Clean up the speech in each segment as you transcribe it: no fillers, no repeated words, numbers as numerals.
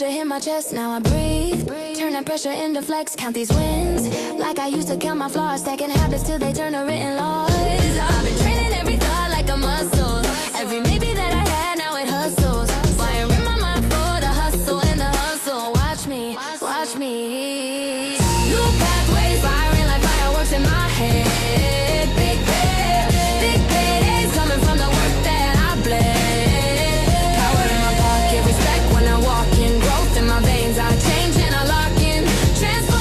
pressure hit my chest, now I breathe. Turn that pressure into flex, count these wins. Like I used to count my flaws, stacking habits till they turn to written laws. I've been training every thought like a muscle. Every maybe that I had, now it hustles. Wiring my mind for the hustle and the hustle. Watch me, watch me. New pathways, firing like fireworks in my head. Big paydays coming from the work that I bled. Power in my pocket, respect when I walk in. Growth in my veins, I change and I lock in. Transform.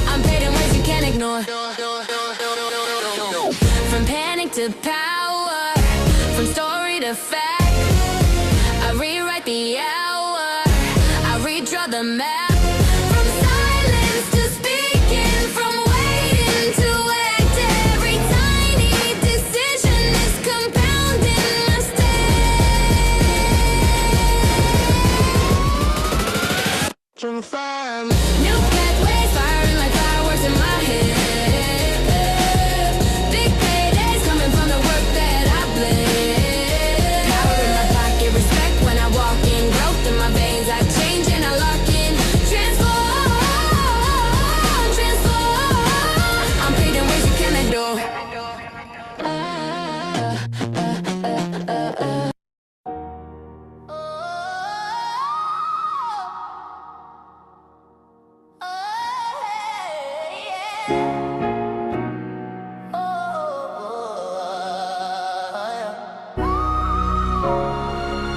I'm paid in ways you can't ignore. From panic to power, from story to fact, I rewrite the hour, I redraw the map. From silence to speaking, from waiting to act. Every tiny decision is compounding my steps. New pathways, firing like fireworks in my head. Big paydays coming from the work that I bled. Power in my pocket, respect when I walk in. Growth in my veins, I change and I lock in. Transform. I'm paid in ways you can't ignore.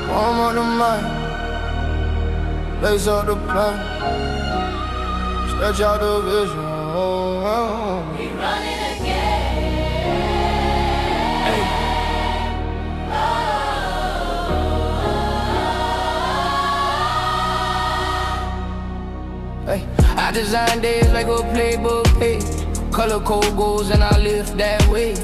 Warm on the mind, lace up the plan, stretch out the vision. We running again. Hey, I design days like a playbook page. Color code goals and I live that way.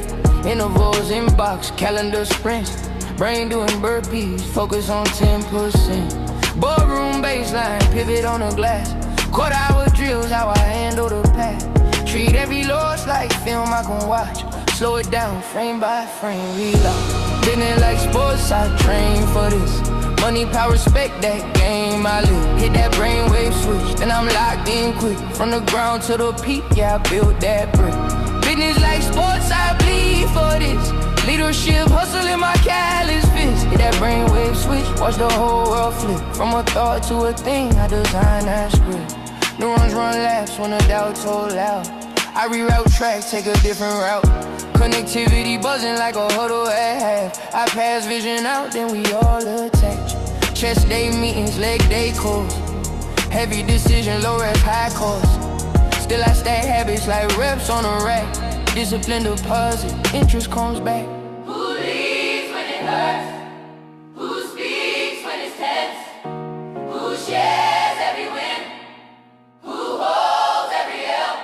Intervals inbox, calendar sprints. Brain doing burpees, focus on 10%. Boardroom baseline, pivot on the glass. Quarter-hour drills, how I handle the pass. Treat every loss like film I can watch. Slow it down, frame by frame, reload. Business like sports, I train for this. Money, power, respect, that game I live. Hit that brainwave switch, then I'm locked in quick. From the ground to the peak, yeah, I built that brick. Business like sports, I bleed for this. Leadership, hustle in my callous fist. Hit that brainwave switch, watch the whole world flip. From a thought to a thing, I design that script. Neurons run laps when the doubt told loud. I reroute tracks, take a different route. Connectivity buzzing like a huddle at half. I pass vision out, then we all attach. Chest day meetings, leg day calls. Heavy decision, low rep, high cost. Still I stack habits like reps on a rack. Discipline deposit, interest comes back. Who leads when it hurts? Who speaks when it's tense? Who shares every win? Who holds every L?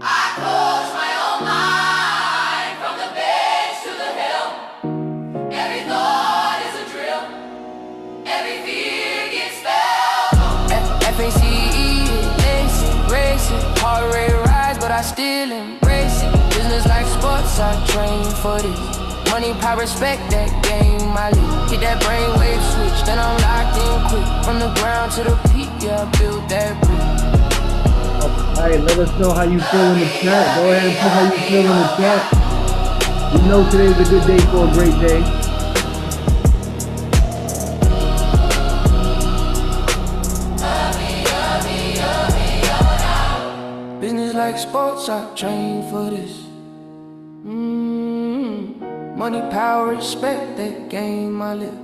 I coach my own mind from the bench to the hill. Every thought is a drill. Every fear gets spelled. FACE, racing, heart rate rise, but I still embrace it. Business like sports, I train for this. Money, power, respect, that game I live. Hit that brainwave switch, then I'm locked in quick. From the ground to the peak, yeah, I built that brick. Alright, let us know how you feel in the chat. Go ahead and put how you feel in the chat. You know today's a good day for a great day. Business like sports, I train for this. Money, power, respect, that game I live.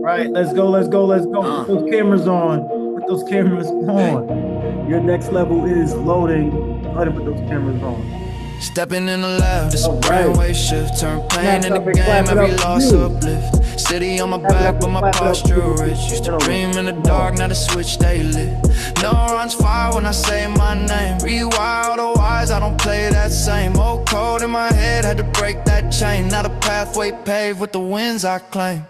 Right, let's go. Put those cameras on. Put those cameras on. Your next level is loading. Go ahead and put those cameras on. Stepping in the lab, this a brainwave shift. Turn pain into game, every loss uplift. City on my back, but my posture rich. Used to dream in the dark, now the switch they lit. Neurons fire when I say my name. Rewire, otherwise I don't play that same. Old code in my head, had to break that chain. Now the pathway paved with the wins I claim.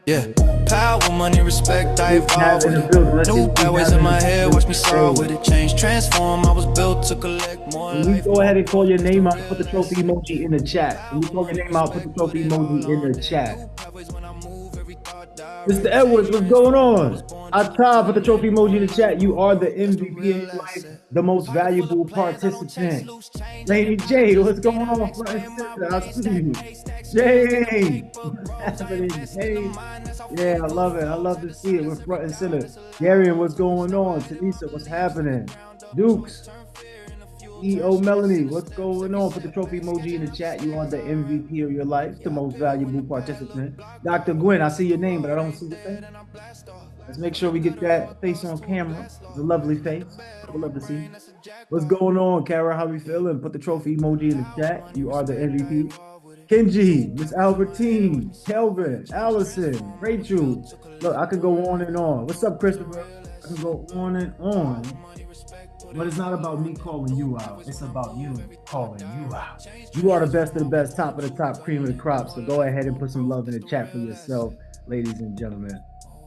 Yeah. Power, money, respect, I See what we have evolve in with the building. it. Let's see New what we pathways have in in the my head, watch me soar building. with it. Change, transform, I was built to collect more When you life, go more ahead and call growth. your It's the name out, put the real trophy essence. emoji in the chat. When you Power, call your money, name out, put the respect, I put trophy it all emoji in on the it. chat. New pathways when I move, every thought Mr. direct. Edwards, Change, what's going transform, I was on? born just to Atta, put the turn trophy it emoji in the on. chat. You are the That's the MVP in real your life, essence. the most Pocket full of valuable plans, I don't chase participant. loose change. I Lady get paid, J, what's just going gain the on? next Front and way. My center. I way, see stack you. pay, stack change in the Jay, paper. what's happening? Awareness in the Jay, mind, that's how yeah, faith I love it. I grows. love And to the see it. silence We're of front and grace, center. it's alive. Darian, what's going on? Motion of Tanisa, what's purpose, keep the happening? ground up. Purpose Dukes, turn fear into fuel, turn EO stress Melanie, into what's steps. going Every on? Put the setback trophy emoji in the escalates chat. every You are the MVP of your elevation. life, the Yeah, I've most been where valuable the path look participant. block, but Dr. now Gwen, I I see walk your through name, but I don't glory see your red face. and I blast off. Let's make sure we Never get let a that rock face cry on for a camera. past It's a loss. lovely Turn the face. bed We'd on the love to see. brain, that's a What's jackpot. going on, Kara? How we feeling? Put the trophy emoji in the chat. Money, You are the respect, I MVP. evolve with it. New Kenji, Miss pathways in my head, watch Albertine, me soar with it. Kelvin, Change, Allison, transform, I was built Rachel. to Look, I collect could go more on life, and on. What's up, it's the Christopher? real I can essence. go on and Power, on. money, respect, put But it it's not all about me on it. calling New you out. pathways It's when I about move, you every thought calling you direct. out. Change, You are the best of the transform, I best, was top of the built to top, cream of the collect crop. So more go life, ahead and more put some growth, love in it's the the chat for real yourself, essence. ladies and gentlemen.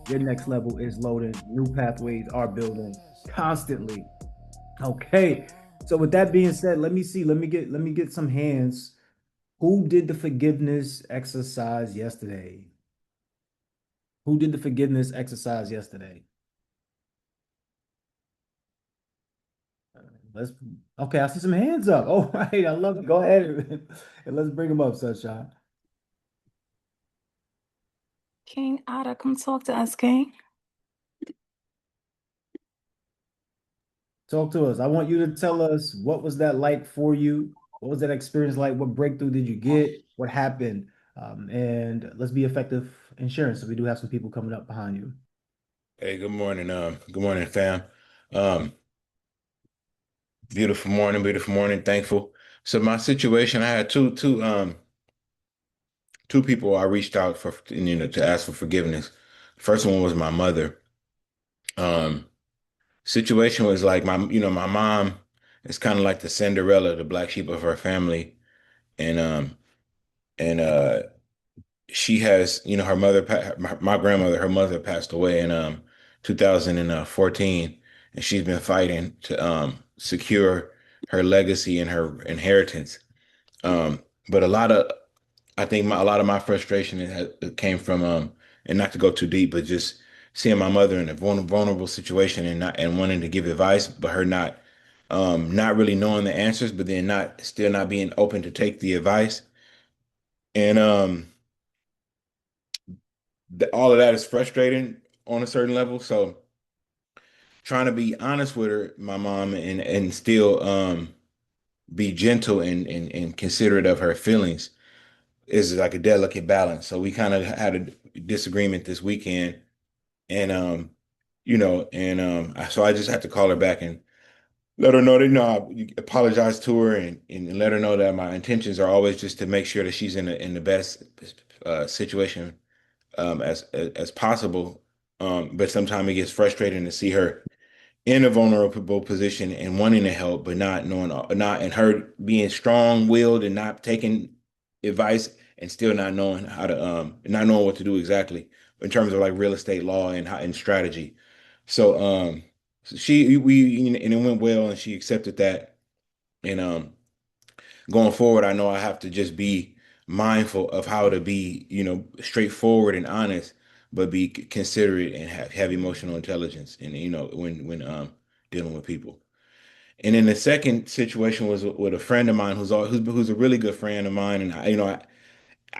Your next level is loading. New pathways are building constantly. Okay. So with that being said, let me see. Let me get some hands. Who did the forgiveness exercise yesterday? Who did the forgiveness exercise yesterday? Let's okay, I see some hands up. All right, I love it. Go ahead and let's bring them up, Sunshine. King Otta, come talk to us, King. Talk to us. I want you to tell us what was that like for you? What was that experience like? What breakthrough did you get? What happened? And let's be effective in sharing. So we do have some people coming up behind you. Hey, good morning. Good morning, fam. Um, beautiful morning, beautiful morning. Thankful. So my situation, I had two people I reached out for, to ask for forgiveness. First one was my mother. Um, Situation was like my mom is kind of like the Cinderella, the black sheep of her family, and and she has, her mother, my grandmother, her mother passed away in 2014, and she's been fighting to secure her legacy and her inheritance. But I think a lot of my frustration it came from, and not to go too deep, but just seeing my mother in a vulnerable situation and not and wanting to give advice, but her not really knowing the answers, but then not being open to take the advice. And all of that is frustrating on a certain level. So trying to be honest with her, my mom, and still be gentle and considerate of her feelings is like a delicate balance. So we kind of had a disagreement this weekend, and so I just had to call her back and let her know that, I apologize to her, and let her know that my intentions are always just to make sure that she's in the best situation as possible. But sometimes it gets frustrating to see her in a vulnerable position and wanting to help, but not knowing, not and her being strong-willed and not taking advice and still not knowing what to do exactly in terms of like real estate law and strategy. So so she we and it went well, and she accepted that. And going forward, I know I have to just be mindful of how to be, straightforward and honest, but be considerate and have emotional intelligence, and when dealing with people. And then the second situation was with a friend of mine who's a really good friend of mine, and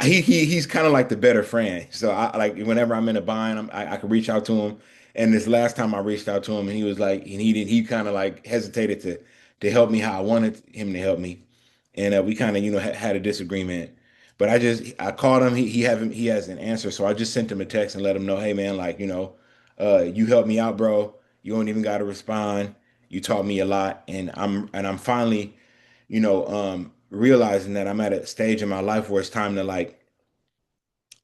he's kind of like the better friend. So I like whenever I'm in a bind, I can reach out to him. And this last time I reached out to him, and he was like, and he kind of like hesitated to help me how I wanted him to help me, and we kind of had a disagreement. But I called him. He has an answer, so I just sent him a text and let him know, hey man, like you helped me out, bro. You don't even got to respond. You taught me a lot, and I'm finally realizing that I'm at a stage in my life where it's time to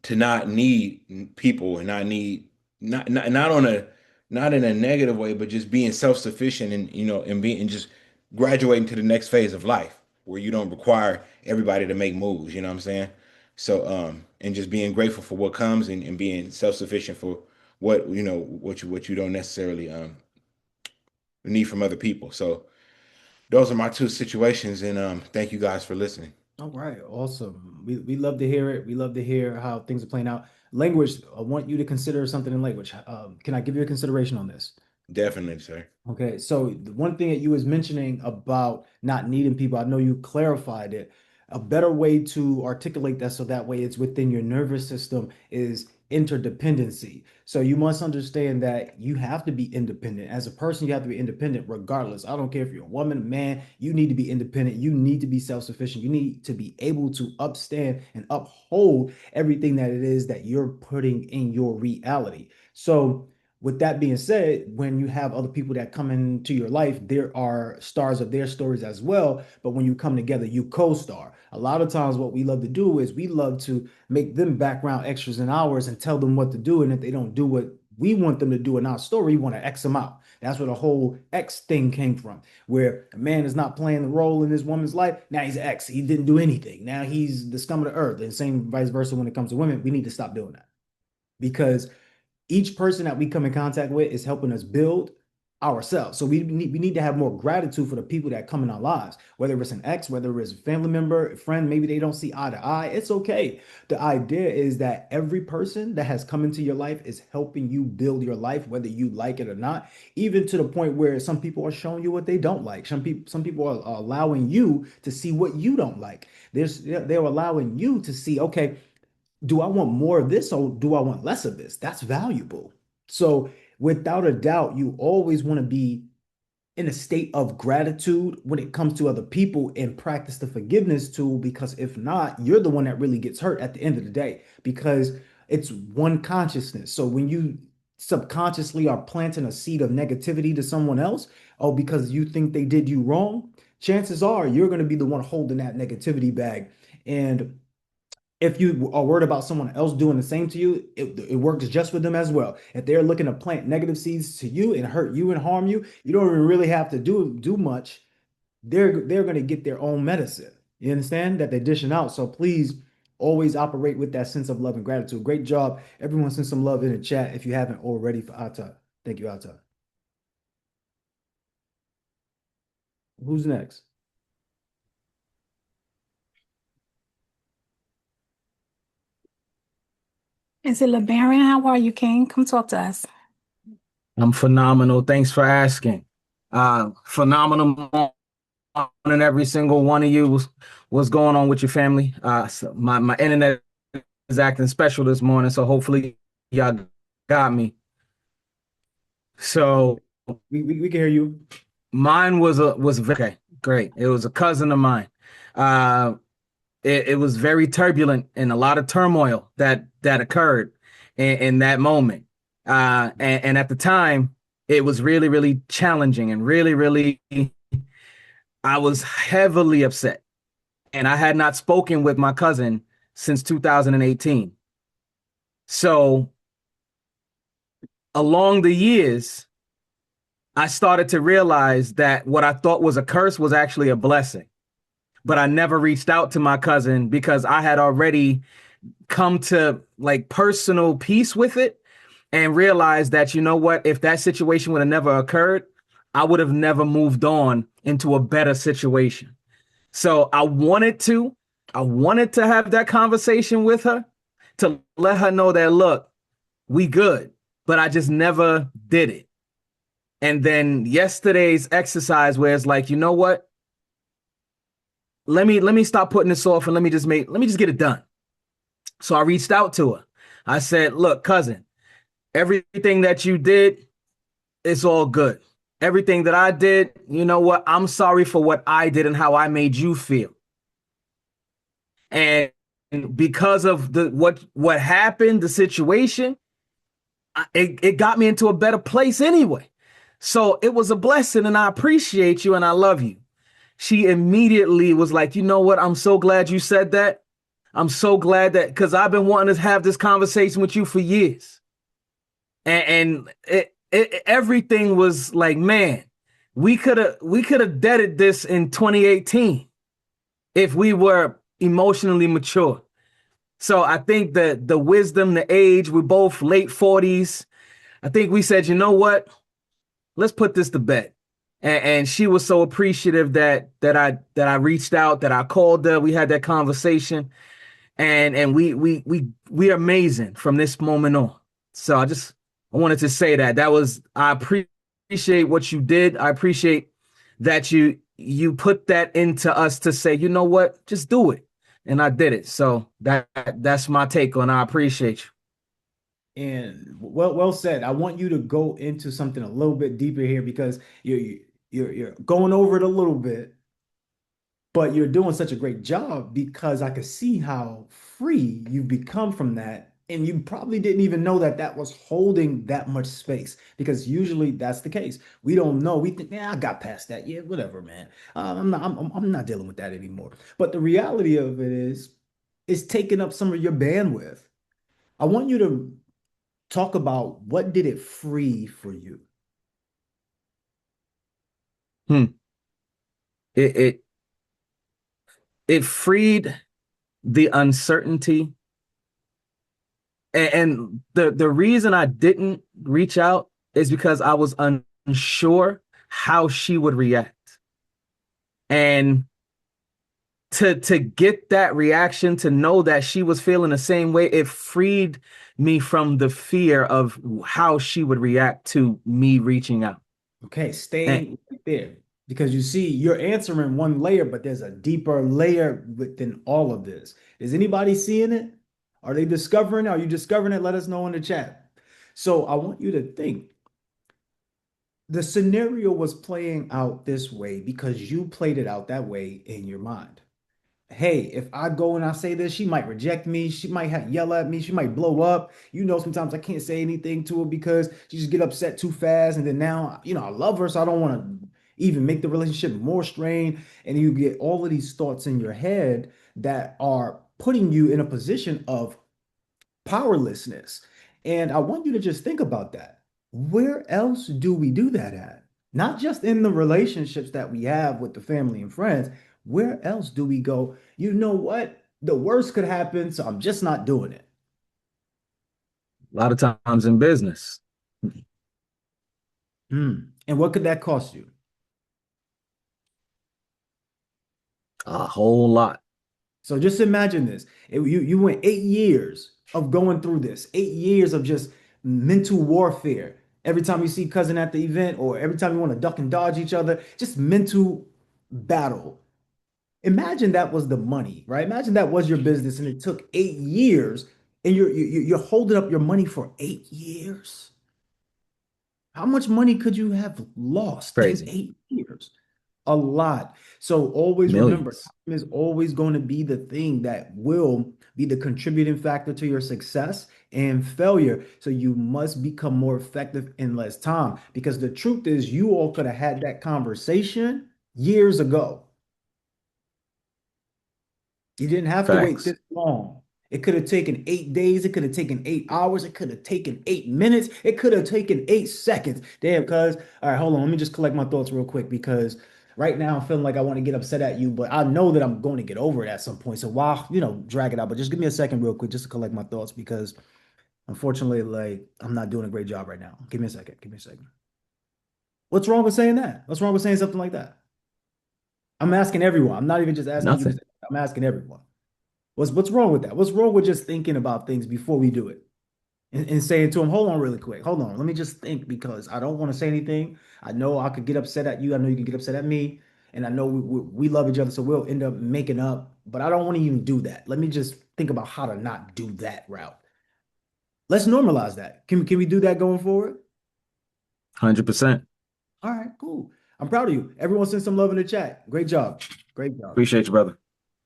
to not need people and not need not on a not in a negative way, but just being self-sufficient and and just graduating to the next phase of life where you don't require everybody to make moves. You know what I'm saying? So and just being grateful for what comes, and being self-sufficient for what you don't necessarily need from other people. So those are my two situations, and thank you guys for listening. All right, awesome. We love to hear it. We love to hear how things are playing out. Language, I want you to consider something in language. Can I give you a consideration on this? Definitely, sir. Okay, so the one thing that you was mentioning about not needing people, I know you clarified it. A better way to articulate that so that way it's within your nervous system is interdependency. So you must understand that you have to be independent. As a person, you have to be independent regardless. I don't care if you're a woman, a man, you need to be independent. You need to be self-sufficient. You need to be able to upstand and uphold everything that it is that you're putting in your reality. So with that being said, when you have other people that come into your life, there are stars of their stories as well. But when you come together, you co-star. A lot of times, what we love to do is we love to make them background extras in ours and tell them what to do. And if they don't do what we want them to do in our story, we want to X them out. That's where the whole X thing came from, where a man is not playing the role in this woman's life. Now he's an X. He didn't do anything. Now he's the scum of the earth. And same vice versa when it comes to women. We need to stop doing that because each person that we come in contact with is helping us build ourselves. So we need to have more gratitude for the people that come in our lives, whether it's an ex, whether it's a family member, a friend, maybe they don't see eye to eye. It's okay. The idea is that every person that has come into your life is helping you build your life, whether you like it or not, even to the point where some people are showing you what they don't like. Some people are allowing you to see what you don't like. They're allowing you to see, okay, do I want more of this or do I want less of this? That's valuable. So, without a doubt, you always want to be in a state of gratitude when it comes to other people and practice the forgiveness tool because if not, you're the one that really gets hurt at the end of the day because it's one consciousness. So, when you subconsciously are planting a seed of negativity to someone else, oh, because you think they did you wrong, chances are you're going to be the one holding that negativity bag. And if you are worried about someone else doing the same to you, it works just for them as well. If they're looking to plant negative seeds to you and hurt you and harm you, you don't even really have to do much. They're going to get their own medicine. You understand that they're dishing out. So please always operate with that sense of love and gratitude. Great job. Everyone send some love in the chat if you haven't already for Ata. Thank you, Ata. Who's next? Is it LeBaron? How are you, King? Come talk to us. I'm phenomenal. Thanks for asking. Phenomenal morning, every single one of you. What's going on with your family? So my internet is acting special this morning, so hopefully y'all got me. So We can hear you. mine was okay, great. It was a cousin of mine. It was very turbulent and a lot of turmoil that occurred in that moment. And at the time, it was really, really challenging and really, really, I was heavily upset. And I had not spoken with my cousin since 2018. So along the years, I started to realize that what I thought was a curse was actually a blessing. But I never reached out to my cousin because I had already come to like personal peace with it and realized that, you know what, if that situation would have never occurred, I would have never moved on into a better situation. So I wanted to have that conversation with her to let her know that, look, we good, but I just never did it. And then yesterday's exercise where it's like, you know what? Let me stop putting this off and let me just get it done. So I reached out to her. I said, look, cousin, everything that you did, it's all good. Everything that I did, you know what? I'm sorry for what I did and how I made you feel. And because of what happened, the situation, it got me into a better place anyway. So it was a blessing and I appreciate you and I love you. She immediately was like, you know what? I'm so glad you said that. I'm so glad that because I've been wanting to have this conversation with you for years. And everything was like, man, we could have deaded this in 2018 if we were emotionally mature. So I think that the wisdom, the age, we're both late 40s. I think we said, you know what? Let's put this to bed. And she was so appreciative that I reached out, that I called her. We had that conversation, and we are amazing from this moment on. So I wanted to say that was I appreciate what you did. I appreciate that you put that into us to say, you know what, just do it, and I did it. So that's my take on. I appreciate you. And well said. I want you to go into something a little bit deeper here because you're going over it a little bit, but you're doing such a great job because I could see how free you've become from that. And you probably didn't even know that that was holding that much space because usually that's the case. We don't know. We think, yeah, I got past that. Yeah, whatever, man. I'm not dealing with that anymore. But the reality of it is, it's taking up some of your bandwidth. I want you to talk about what did it free for you? Hmm. It it it freed the uncertainty, and the reason I didn't reach out is because I was unsure how she would react. And to get that reaction, to know that she was feeling the same way, it freed me from the fear of how she would react to me reaching out. Okay, And stay right there because you see, you're answering one layer, but there's a deeper layer within all of this. Is anybody seeing it? Are they discovering it? Are you discovering it? Let us know in the chat. So I want you to think the scenario was playing out this way because you played it out that way in your mind. Hey, if I go and I say this, she might reject me. She might yell at me. She might blow up. You know, sometimes I can't say anything to her because she just get upset too fast. And then now, I love her, so I don't want to even make the relationship more strained. And you get all of these thoughts in your head that are putting you in a position of powerlessness. And I want you to just think about that. Where else do we do that at? Not just in the relationships that we have with the family and friends. Where else do we go? You know what? The worst could happen, so I'm just not doing it. a lot of times in business, And what could that cost you? a whole lot. So just imagine this. You went 8 years of going through this, 8 years of just mental warfare. Every time you see cousin at the event, or every time you want to duck and dodge each other, just mental battle. Imagine that was the money, right? Imagine that was your business and it took 8 years and you're holding up your money for 8 years. How much money could you have lost in Crazy. 8 years? A lot. So always remember, Millions. time is always going to be the thing that will be the contributing factor to your success and failure. So you must become more effective in less time because the truth is, you all could have had that conversation years ago. You didn't have to wait Facts. this long. It could have taken 8 days. It could have taken 8 hours. It could have taken 8 minutes. It could have taken 8 seconds. Damn, cuz. All right, hold on. Let me just collect my thoughts real quick because right now I'm feeling like I want to get upset at you, but I know that I'm going to get over it at some point. So while, drag it out, but just give me a second real quick just to collect my thoughts because unfortunately, like, I'm not doing a great job right now. Give me a second. Give me a second. What's wrong with saying that? What's wrong with saying something like that? I'm asking everyone. I'm not even just asking you to say, Nothing. I'm asking everyone. What's wrong with that? What's wrong with just thinking about things before we do it and saying to him, hold on really quick, hold on, let me just think because I don't want to say anything. I know I could get upset at you. I know you can get upset at me, and I know we love each other, so we'll end up making up. But I don't want to even do that. Let me just think about how to not do that route. Let's normalize that. Can we do that going forward? 100%. All right, cool. I'm proud of you. Everyone send some love in the chat. Great job. Great job. Appreciate you, brother.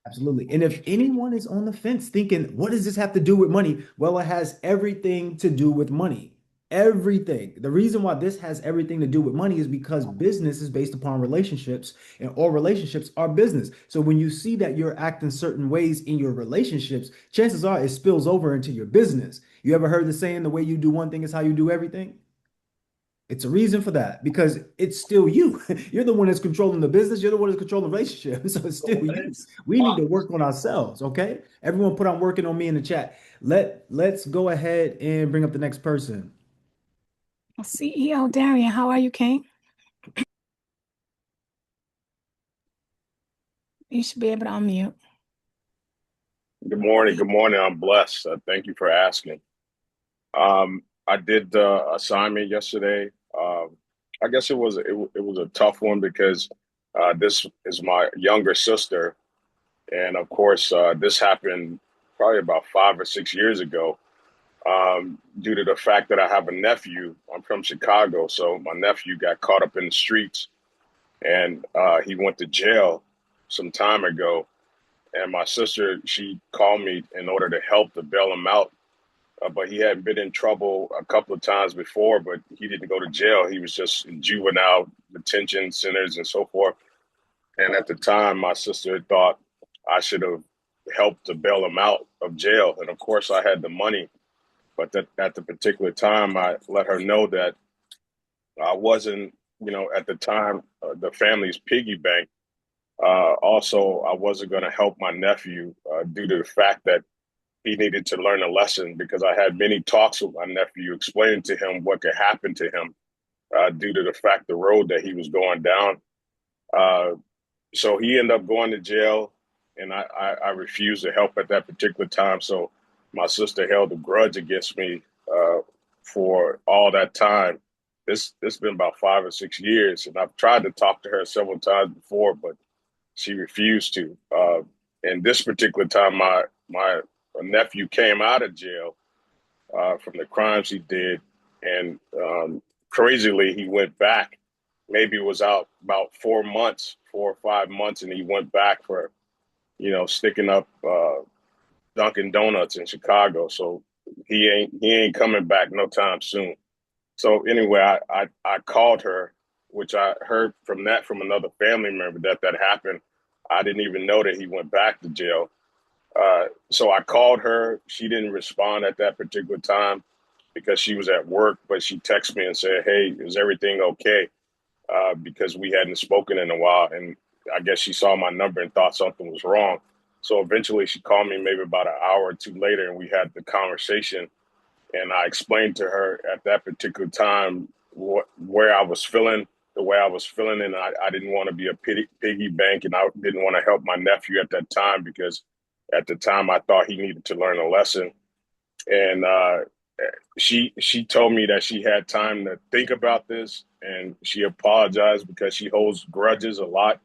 Absolutely. And if anyone is on the fence thinking, what does this have to do with money? Well, it has everything to do with money. Everything. The reason why this has everything to do with money is because business is based upon relationships, and all relationships are business. So when you see that you're acting certain ways in your relationships, chances are it spills over into your business. You ever heard the saying, the way you do one thing is how you do everything? It's a reason for that because it's still you. You're the one that's controlling the business. You're the one that's controlling the relationship. So it's still you. We need to work on ourselves. Okay. Everyone put on working on me in the chat. Let's go ahead and bring up the next person. CEO Darian, how are you, King? You should be able to unmute. Good morning. Good morning. I'm blessed. Thank you for asking. I did the assignment yesterday. I guess it was a tough one because this is my younger sister, and of course, this happened probably about 5 or 6 years ago. Due to the fact that I have a nephew, I'm from Chicago, so my nephew got caught up in the streets, and he went to jail some time ago. And my sister, she called me in order to help to bail him out. But he had been in trouble a couple of times before, but he didn't go to jail. He was just in juvenile detention centers and so forth. And at the time, my sister thought I should have helped to bail him out of jail. And of course, I had the money. But at the particular time, I let her know that I wasn't, at the time, the family's piggy bank. Also, I wasn't going to help my nephew due to the fact that he needed to learn a lesson because I had many talks with my nephew explaining to him what could happen to him due to the fact the road that he was going down. So he ended up going to jail, and I refused to help at that particular time. So my sister held a grudge against me for all that time. This been about 5 or 6 years, and I've tried to talk to her several times before, but she refused to. And this particular time, my nephew came out of jail from the crimes he did, and crazily he went back. Maybe it was out about 4 months, 4 or 5 months, and he went back for, sticking up Dunkin' Donuts in Chicago. So he ain't coming back no time soon. So anyway, I called her, which I heard from another family member that happened. I didn't even know that he went back to jail. So I called her. She didn't respond at that particular time because she was at work, but she texted me and said, "Hey, is everything okay?" Because we hadn't spoken in a while. And I guess she saw my number and thought something was wrong. So eventually she called me maybe about an hour or two later, and we had the conversation. And I explained to her at that particular time where I was feeling, the way I was feeling, and I didn't want to be a piggy bank, and I didn't want to help my nephew at that time because at the time I thought he needed to learn a lesson. And she told me that she had time to think about this, and she apologized because she holds grudges a lot,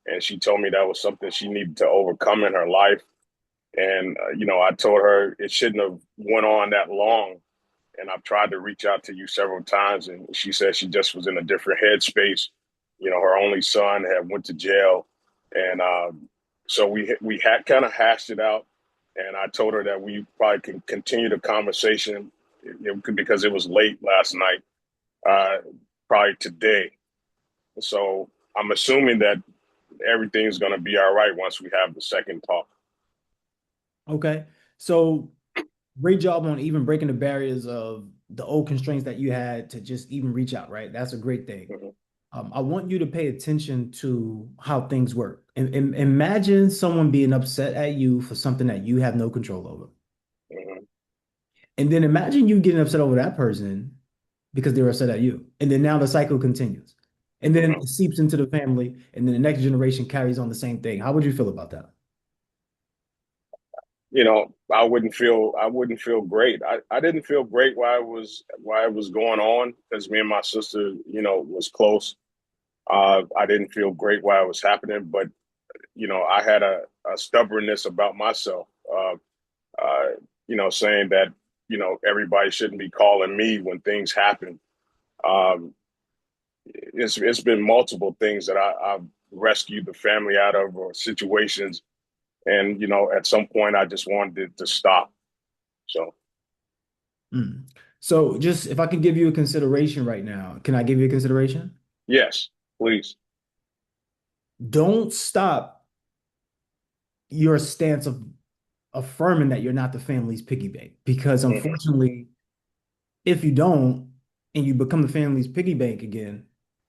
and she told me that was something she needed to overcome in her life. And I told her it shouldn't have went on that long. And I've tried to reach out to you several times, and she said she just was in a different headspace. Her only son had went to jail, and so we had kind of hashed it out. And I told her that we probably can continue the conversation because it was late last night, probably today. So I'm assuming that everything's going to be all right once we have the second talk. Okay. So great job on even breaking the barriers of the old constraints that you had to just even reach out, right? That's a great thing. Mm-hmm. I want you to pay attention to how things work. And imagine someone being upset at you for something that you have no control over. Mm-hmm. And then imagine you getting upset over that person because they're upset at you. And then now the cycle continues. And then Mm-hmm. it seeps into the family, and then the next generation carries on the same thing. How would you feel about that? I wouldn't feel great. I didn't feel great while it was going on because me and my sister, was close. I didn't feel great while it was happening, but I had a stubbornness about myself. Saying that everybody shouldn't be calling me when things happen. Um, it's been multiple things that I've rescued the family out of or situations, and at some point I just wanted it to stop. So Mm. So just if I can give you a consideration right now, can I give you a consideration? yes, please. Don't stop your stance of affirming that you're not the family's piggy bank because Hmm. unfortunately, if you don't, and you become the family's piggy bank again,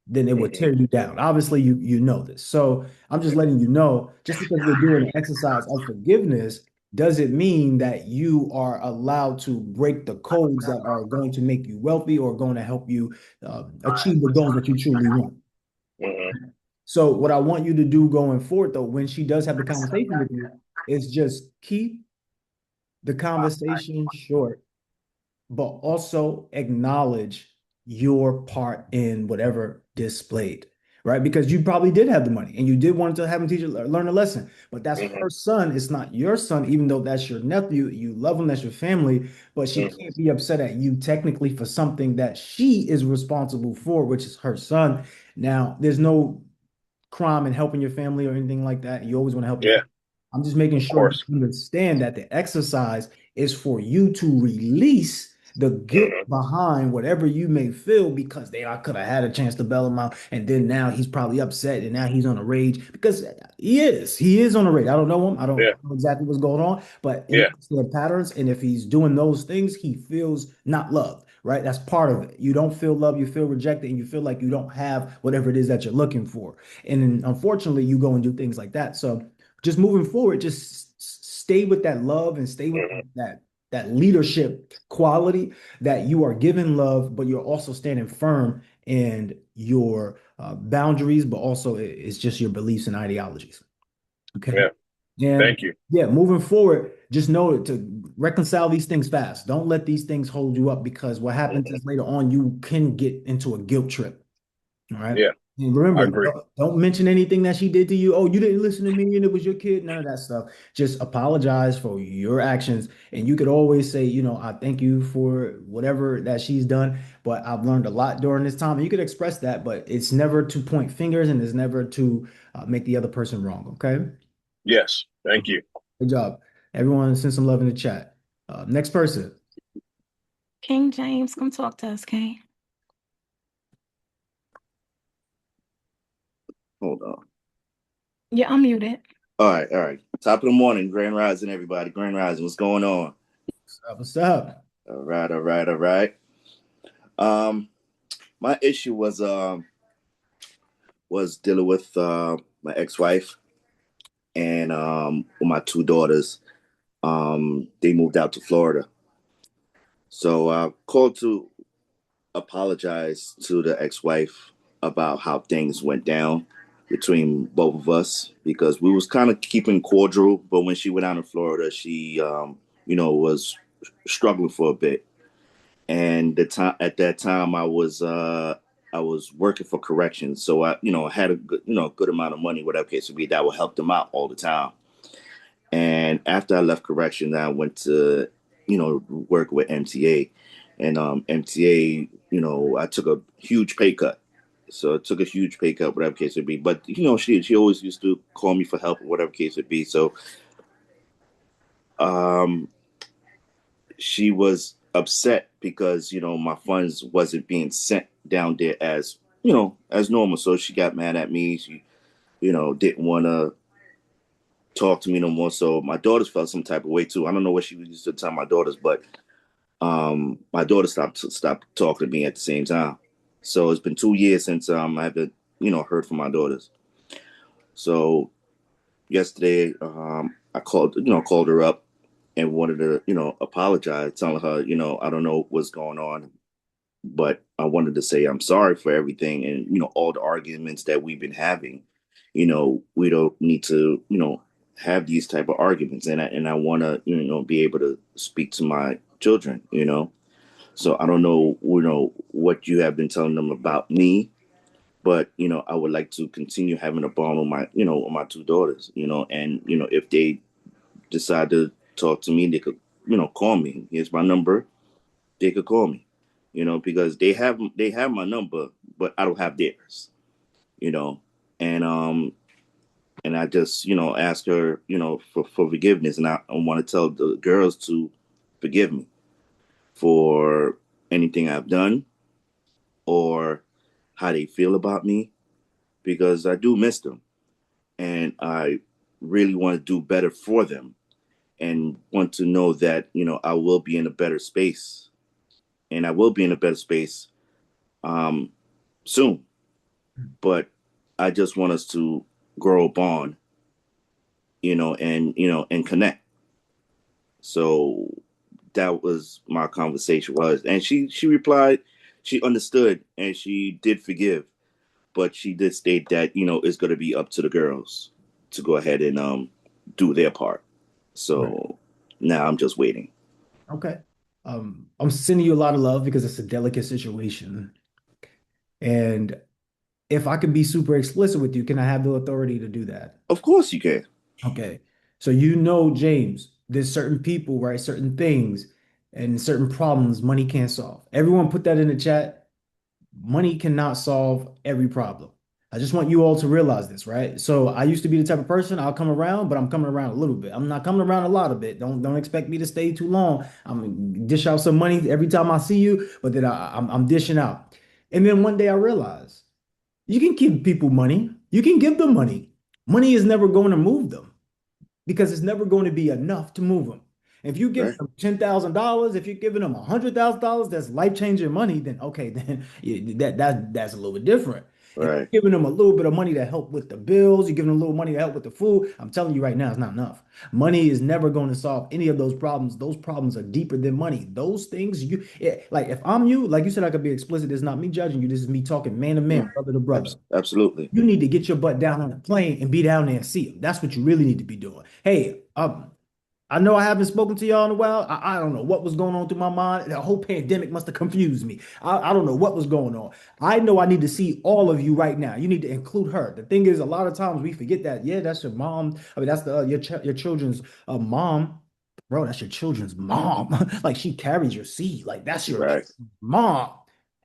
then it will Hmm. tear you down. Obviously, you know this. So I'm just letting you know, just because we're doing an exercise of forgiveness, doesn't mean that you are allowed to break the codes that are going to make you wealthy or going to help you achieve the goals that you truly want. Hmm. So what I want you to do going forward, though, when she does have the conversation with you, is just keep the conversation short, but also acknowledge your part in whatever displayed, right? Because you probably did have the money and you did want to have him teach learn a lesson, but that's Hmm. her son. It's not your son, even though that's your nephew. You love him, that's your family, but she Hmm. can't be upset at you technically for something that she is responsible for, which is her son. Now, there's no crime in helping your family or anything like that. You always want to help your Yeah, family. I'm just making of sure you course. understand that the exercise is for you to release the guilt Hmm. behind whatever you may feel because I could have had a chance to bail him out, and then now he's probably upset, and now he's on a rage because he is on a rage. I don't know him. I don't Yeah, know exactly what's going on, but he yeah, has their patterns, and if he's doing those things, he feels not loved. Right? That's part of it. You don't feel love, you feel rejected, and you feel like you don't have whatever it is that you're looking for. And then unfortunately, you go and do things like that. So just moving forward, just stay with that love and stay with hmm, that leadership quality that you are giving love, but you're also standing firm in your boundaries, but also it's just your beliefs and ideologies. Okay. yeah. And Thank you. yeah, moving forward, just know to reconcile these things fast. Don't let these things hold you up because what happens Hmm. is later on you can get into a guilt trip. All right. Yeah, And I remember, agree. don't mention anything that she did to you. Oh, you didn't listen to me and it was your kid. None of that stuff. Just apologize for your actions. And you could always say, I thank you for whatever that she's done, but I've learned a lot during this time. And you could express that, but it's never to point fingers and it's never to make the other person wrong. Okay. Yes, thank you. Good job. Everyone send some love in the chat. Next person. King James, come talk to us, King. Hold on. You're unmuted. All right, all right. Top of the morning, Grand Rising, everybody. Grand Rising, what's going on? What's up? All right, all right, all right. Um, my issue was dealing with my ex-wife and with my two daughters. They moved out to Florida, so I called to apologize to the ex-wife about how things went down between both of us because we was kind of keeping cordial, but when she went out in Florida, she was struggling for a bit. And the time at that time I was working for corrections, so I had a good good amount of money, whatever case would be, that would help them out all the time. And after I left corrections, I went to work with MTA, and MTA, I took a huge pay cut. So I took a huge pay cut, whatever case it be. But she always used to call me for help, whatever case it be. So um, she was upset because my funds wasn't being sent down there as as normal. So she got mad at me. She didn't want to talk to me no more. So my daughters felt some type of way too. I don't know what she used to tell my daughters, but my daughter stopped talking to me at the same time. So it's been 2 years since I haven't heard from my daughters. So yesterday I called her up and wanted to apologize, telling her I don't know what's going on, but I wanted to say I'm sorry for everything and all the arguments that we've been having. We don't need to have these type of arguments, and I want to be able to speak to my children. So I don't know what you have been telling them about me, but I would like to continue having a bond with my with my two daughters. And if they decide to talk to me, they could call me. Here's my number. They could call me. Because they have my number, but I don't have theirs. You know, and I just ask her for forgiveness, and I want to tell the girls to forgive me for anything I've done or how they feel about me, because I do miss them and I really want to do better for them and want to know that I will be in a better space, and I will be in a better space um, soon. But I just want us to grow a bond, and connect. So that was my conversation was, and she replied, she understood and she did forgive, but she did state that it's going to be up to the girls to go ahead and do their part. Right. So now I'm just waiting. Okay. I'm sending you a lot of love because it's a delicate situation. And if I can be super explicit with you, can I have the authority to do that? Of course you can. Okay. So you know, James, there's certain people, right? Certain things and certain problems money can't solve. Everyone put that in the chat. Money cannot solve every problem. I just want you all to realize this, right? So I used to be the type of person I'll come around, but I'm coming around a little bit. I'm not coming around a lot of it. Don't expect me to stay too long. I'm gonna dish out some money every time I see you, but then I'm dishing out. And then one day I realized you can give people money. You can give them money. Money is never going to move them because it's never going to be enough to move them. If you give Right. them $10,000, if you're giving them $100,000, that's life changing money. Then okay, then that's a little bit different. If Right. you're giving them a little bit of money to help with the bills, you're giving them a little money to help with the food. I'm telling you right now, it's not enough. Money is never going to solve any of those problems. Those problems are deeper than money. Those things like if I'm you, like you said, I could be explicit. It's not me judging you. This is me talking man to Yeah. man, brother to brother. Absolutely. You need to get your butt down on a plane and be down there and see them. That's what you really need to be doing. Hey, I know I haven't spoken to y'all in a while. I don't know what was going on through my mind. The whole pandemic must have confused me. I don't know what was going on. I know I need to see all of you right now. You need to include her. The thing is, a lot of times we forget that. Yeah, that's your mom. I mean, that's your children's mom. Bro, that's your children's mom. Like she carries your seed. Like that's your Right. mom.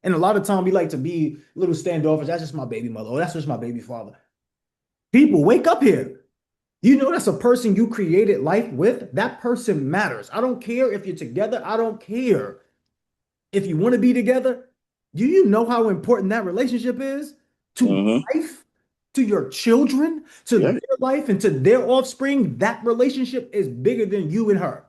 And a lot of time we like to be a little standoffish. That's just my baby mother. Oh, that's just my baby father. People, wake up here. You know that's a person you created life with. That person matters. I don't care if you're together. I don't care if you want to be together. Do you know how important that relationship is to Mm-hmm. life, to your children, to Yeah. their life, and to their offspring? That relationship is bigger than you and her.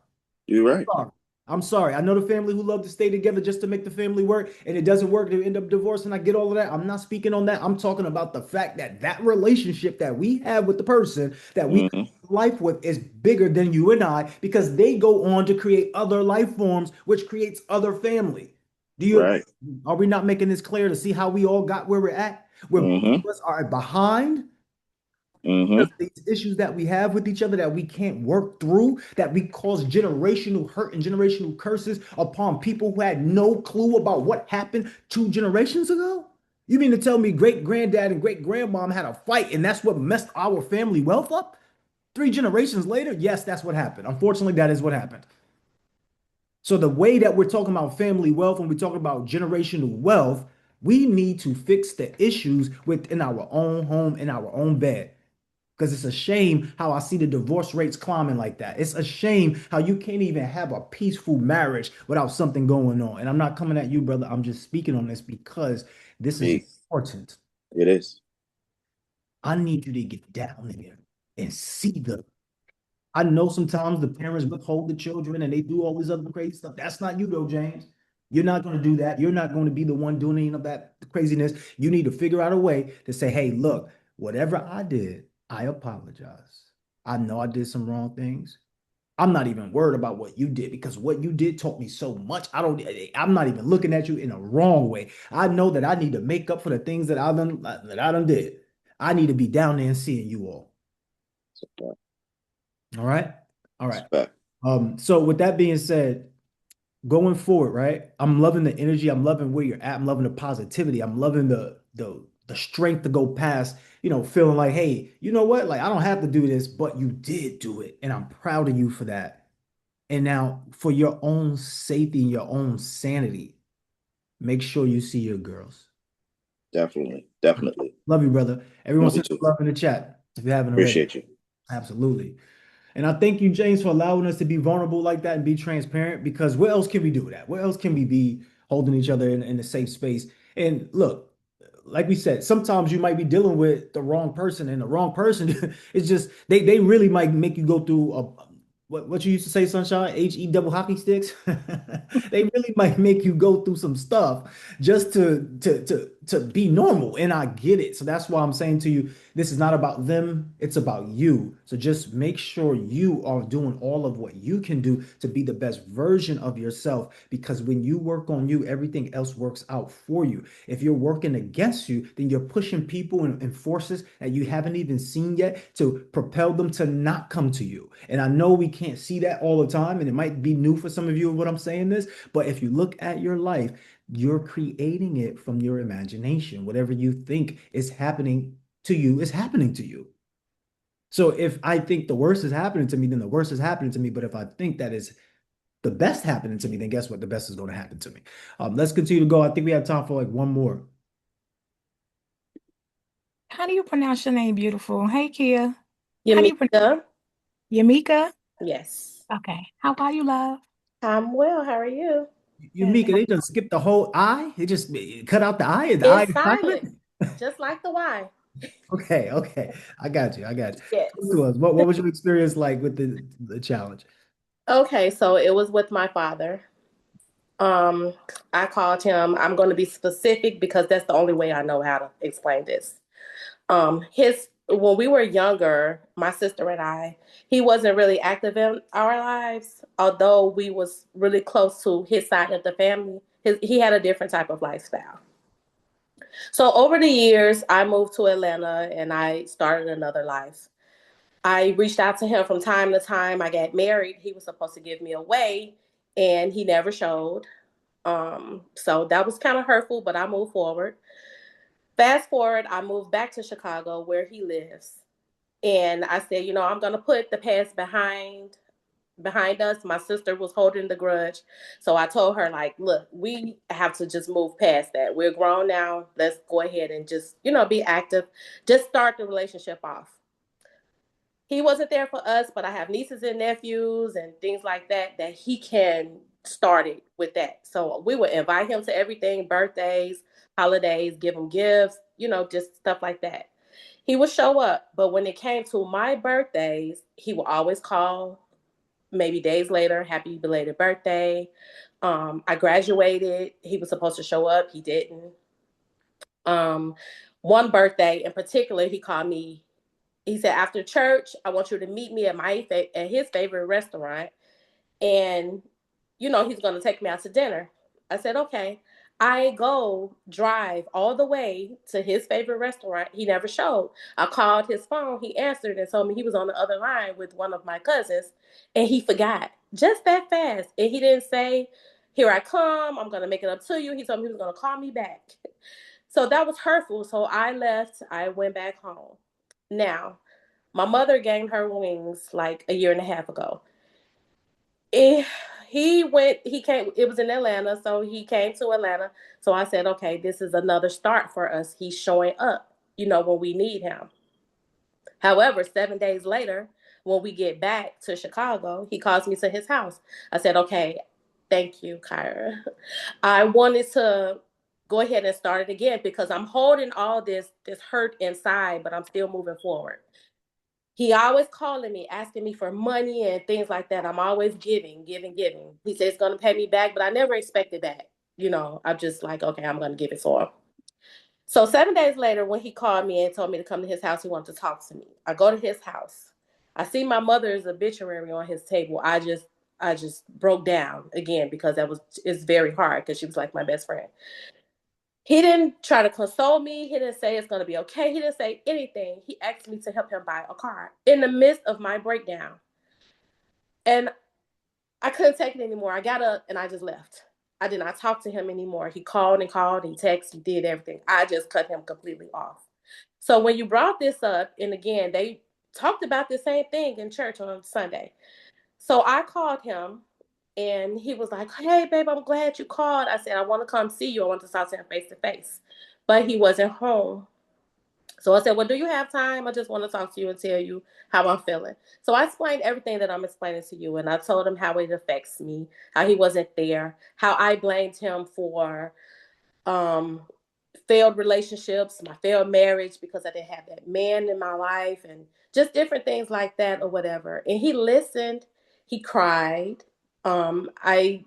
You're right. Sorry. I'm sorry. I know the family who love to stay together just to make the family work, and it doesn't work. They end up divorcing. I get all of that. I'm not speaking on that. I'm talking about the fact that that relationship that we have with the person that we Mm-hmm. create life with is bigger than you and I because they go on to create other life forms, which creates other family. Do you? Right. Are we not making this clear to see how we all got where we're at? Where both Mm-hmm. of us are behind Mm-hmm. because of these issues that we have with each other that we can't work through, that we cause generational hurt and generational curses upon people who had no clue about what happened 2 generations ago? You mean to tell me great granddad and great grandmom had a fight and that's what messed our family wealth up? 3 generations later, yes, that's what happened. Unfortunately, that is what happened. So the way that we're talking about family wealth when we talk about generational wealth, we need to fix the issues within our own home, in our own bed. Because it's a shame how I see the divorce rates climbing like that. It's a shame how you can't even have a peaceful marriage without something going on. And I'm not coming at you, brother. I'm just speaking on this because this is Big. important. It is. I need you to get down there and see them. I know sometimes the parents withhold the children and they do all this other crazy stuff. That's not you, though, James. You're not going to do that. You're not going to be the one doing any of that craziness. You need to figure out a way to say, hey, look, whatever I did, I apologize. I know I did some wrong things. I'm not even worried about what you did because what you did taught me so much. I'm not even looking at you in a wrong way. I know that I need to make up for the things that I done did. I need to be down there and seeing you all. All right. All right. Respect. So with that being said, going forward, right? I'm loving the energy. I'm loving where you're at. I'm loving the positivity. I'm loving the strength to go past, feeling like, hey, you know what? Like I don't have to do this, but you did do it. And I'm proud of you for that. And now for your own safety and your own sanity, make sure you see your girls. Definitely. Definitely. Love you, brother. Everyone Love you send too. love in the chat if you haven't already. Appreciate you. Absolutely. And I thank you, James, for allowing us to be vulnerable like that and be transparent because where else can we do that? Where else can we be holding each other in a safe space? And look, like we said, sometimes you might be dealing with the wrong person, and the wrong person is just they really might make you go through what you used to say, Sunshine, HE double hockey sticks. They really might make you go through some stuff just to be normal. And I get it. So that's why I'm saying to you, this is not about them, it's about you. So just make sure you are doing all of what you can do to be the best version of yourself. Because when you work on you, everything else works out for you. If you're working against you, then you're pushing people and forces that you haven't even seen yet to propel them to not come to you. And I know we can't see that all the time, and it might be new for some of you what I'm saying this, but if you look at your life, you're creating it from your imagination. Whatever you think is happening to you is happening to you. So if I think the worst is happening to me, then the worst is happening to me. But if I think that is the best happening to me, then guess what? The best is going to happen to me. Let's continue to go. I think we have time for like one more. How do you pronounce your name, beautiful? Hey, Kia. How do you pronounce Yamika, Yamika? yes. Okay. How are you, love? I'm well. How are you? You Good. Mika, they just skipped the whole I. They just cut out the I. The I It's is silent, silent. just like the Y. Okay, okay. I got you. I got you. Talk to Yes. us. What was your experience like with the challenge? Okay, so it was with my father. Um, I called him. I'm going to be specific because that's the only way I know how to explain this. His When we were younger, my sister and I, he wasn't really active in our lives, although we was really close to his side of the family. He had a different type of lifestyle. So over the years, I moved to Atlanta and I started another life. I reached out to him from time to time. I got married. He was supposed to give me away and he never showed. So that was kind of hurtful, but I moved forward. Fast forward, I moved back to Chicago where he lives. And I said, I'm going to put the past behind us. My sister was holding the grudge. So I told her, like, look, we have to just move past that. We're grown now. Let's go ahead and just, be active. Just start the relationship off. He wasn't there for us, but I have nieces and nephews and things like that he can start it with that. So we would invite him to everything, birthdays, holidays, give him gifts, just stuff like that. He would show up, but when it came to my birthdays, he would always call maybe days later, happy belated birthday. I graduated. He was supposed to show up. He didn't. Um, One birthday in particular, he called me. He said, after church, I want you to meet me at his favorite restaurant. And, he's going to take me out to dinner. I said, okay. I go drive all the way to his favorite restaurant. He never showed. I called his phone. He answered and told me he was on the other line with one of my cousins. And he forgot just that fast. And he didn't say, here I come. I'm going to make it up to you. He told me he was going to call me back. So that was hurtful. So I left. I went back home. Now, my mother gained her wings like a year and a half ago. Eh, he came, it was in Atlanta, so he came to Atlanta. So I said, okay, this is another start for us. He's showing up, when we need him. However, 7 days later, when we get back to Chicago, he calls me to his house. I said, okay, thank you, Kyra. I wanted to go ahead and start it again because I'm holding all this hurt inside, but I'm still moving forward. He always calling me, asking me for money and things like that. I'm always giving, giving, giving. He says he's going to pay me back, but I never expected that. I'm just like, okay, I'm going to give it for him. So 7 days later, when he called me and told me to come to his house, he wanted to talk to me. I go to his house. I see my mother's obituary on his table. I just broke down again because it's very hard because she was like my best friend. He didn't try to console me. He didn't say it's going to be okay. He didn't say anything. He asked me to help him buy a car in the midst of my breakdown. And I couldn't take it anymore. I got up and I just left. I did not talk to him anymore. He called and called, he texted, he did everything. I just cut him completely off. So when you brought this up, and again, they talked about the same thing in church on Sunday. So I called him and he was like, hey, babe, I'm glad you called. I said, I want to come see you. I want to talk to him face to face. But he wasn't home. So I said, well, do you have time? I just want to talk to you and tell you how I'm feeling. So I explained everything that I'm explaining to you. And I told him how it affects me, how he wasn't there, how I blamed him for um, failed relationships, my failed marriage because I didn't have that man in my life and just different things like that or whatever. And he listened. He cried. I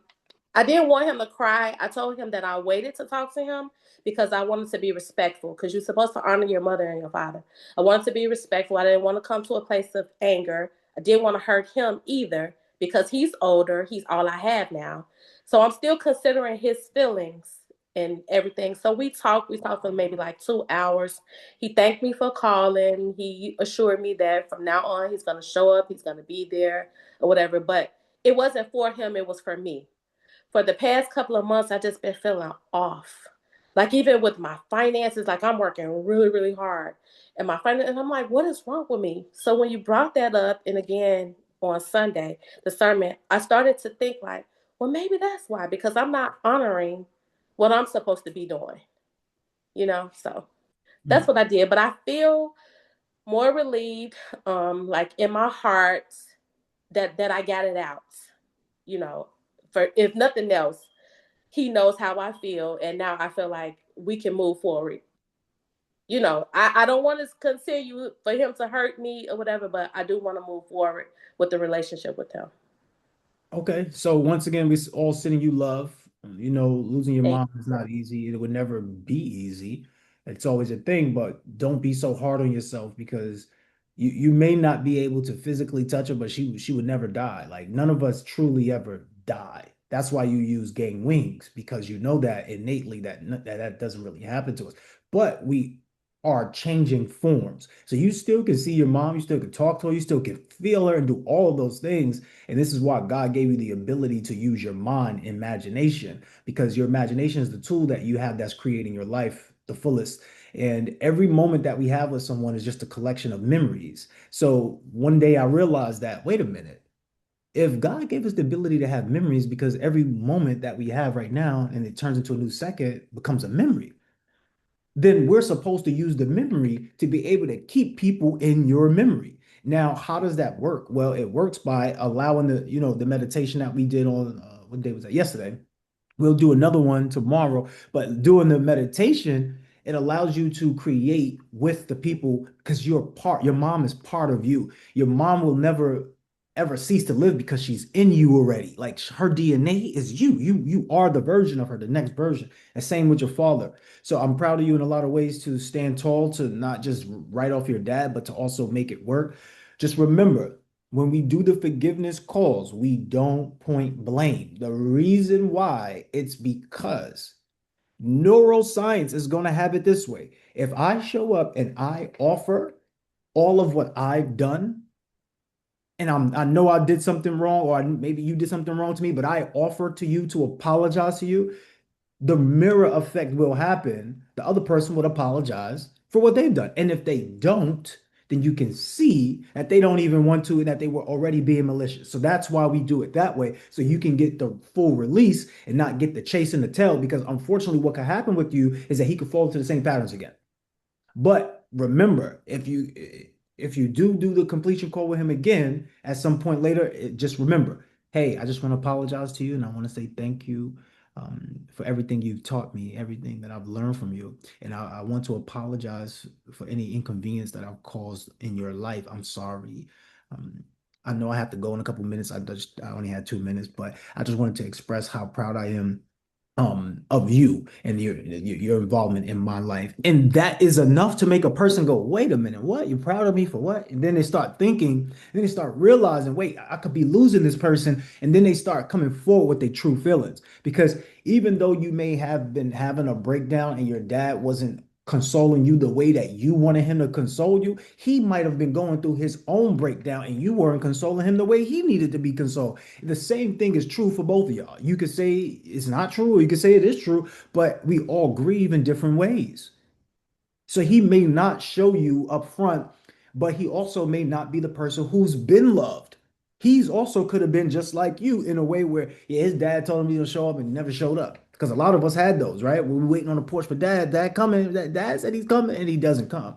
didn't want him to cry. I told him that I waited to talk to him because I wanted to be respectful, because you're supposed to honor your mother and your father. I wanted to be respectful. I didn't want to come to a place of anger. I didn't want to hurt him either because he's older. He's all I have now. So I'm still considering his feelings and everything. So we talked for maybe like 2 hours. He thanked me for calling. He assured me that from now on he's going to show up, he's going to be there or whatever. But it wasn't for him, it was for me. For the past couple of months, I just been feeling off. Like even with my finances, like I'm working really, really hard. And I'm like, what is wrong with me? So when you brought that up, and again on Sunday, the sermon, I started to think like, well, maybe that's why, because I'm not honoring what I'm supposed to be doing, So that's Mm. what I did. But I feel more relieved, like in my heart that I got it out, you know, for if nothing else, he knows how I feel, and now I feel like we can move forward. I don't want to continue for him to hurt me or whatever, but I do want to move forward with the relationship with him. Okay, so once again, we all sending you love. You know, losing your Thank mom is not easy. It would never be easy. It's always a thing, but don't be so hard on yourself because you may not be able to physically touch her, but she would never die. Like none of us truly ever die. That's why you use gain wings because you know that innately that doesn't really happen to us. But we are changing forms. So you still can see your mom, you still can talk to her, you still can feel her and do all of those things, and this is why God gave you the ability to use your mind, imagination, because your imagination is the tool that you have that's creating your life the fullest. And every moment that we have with someone is just a collection of memories. So one day I realized that, wait a minute, if God gave us the ability to have memories, because every moment that we have right now and it turns into a new second becomes a memory, then we're supposed to use the memory to be able to keep people in your memory. Now, how does that work? Well, it works by allowing the meditation that we did on what day was that? Yesterday. We'll do another one tomorrow, but doing the meditation, it allows you to create with the people because your mom is part of you. Your mom will never ever cease to live because she's in you already. Like her DNA is you. You are the version of her, the next version. And same with your father. So I'm proud of you in a lot of ways to stand tall, to not just write off your dad, but to also make it work. Just remember, when we do the forgiveness calls, we don't point blame. The reason why, it's because neuroscience is going to have it this way. If I show up and I offer all of what I've done, and I know I did something wrong, or maybe you did something wrong to me, but I offer to you to apologize to you, the mirror effect will happen. The other person would apologize for what they've done. And if they don't, then you can see that they don't even want to and that they were already being malicious. So that's why we do it that way. So you can get the full release and not get the chase and the tail. Because unfortunately, what could happen with you is that he could fall into the same patterns again. But remember, if you do the completion call with him again at some point later, just remember, hey, I just want to apologize to you, and I want to say thank you for everything you've taught me, everything that I've learned from you, and I want to apologize for any inconvenience that I've caused in your life. I'm sorry. Um, I know I have to go in a couple minutes. I only had 2 minutes, but I just wanted to express how proud I am of you and your involvement in my life. And that is enough to make a person go, wait a minute, what? You're proud of me for what? And then they start thinking, then they start realizing, wait, I could be losing this person. And then they start coming forward with their true feelings. Because even though you may have been having a breakdown and your dad wasn't consoling you the way that you wanted him to console you, he might have been going through his own breakdown and you weren't consoling him the way he needed to be consoled. The same thing is true for both of y'all. You could say it's not true, or you could say it is true, but we all grieve in different ways. So he may not show you up front, but he also may not be the person who's been loved. He's also could have been just like you in a way where, yeah, his dad told him he'll show up and never showed up. Because a lot of us had those, right? We were waiting on the porch for dad coming. Dad said he's coming and he doesn't come.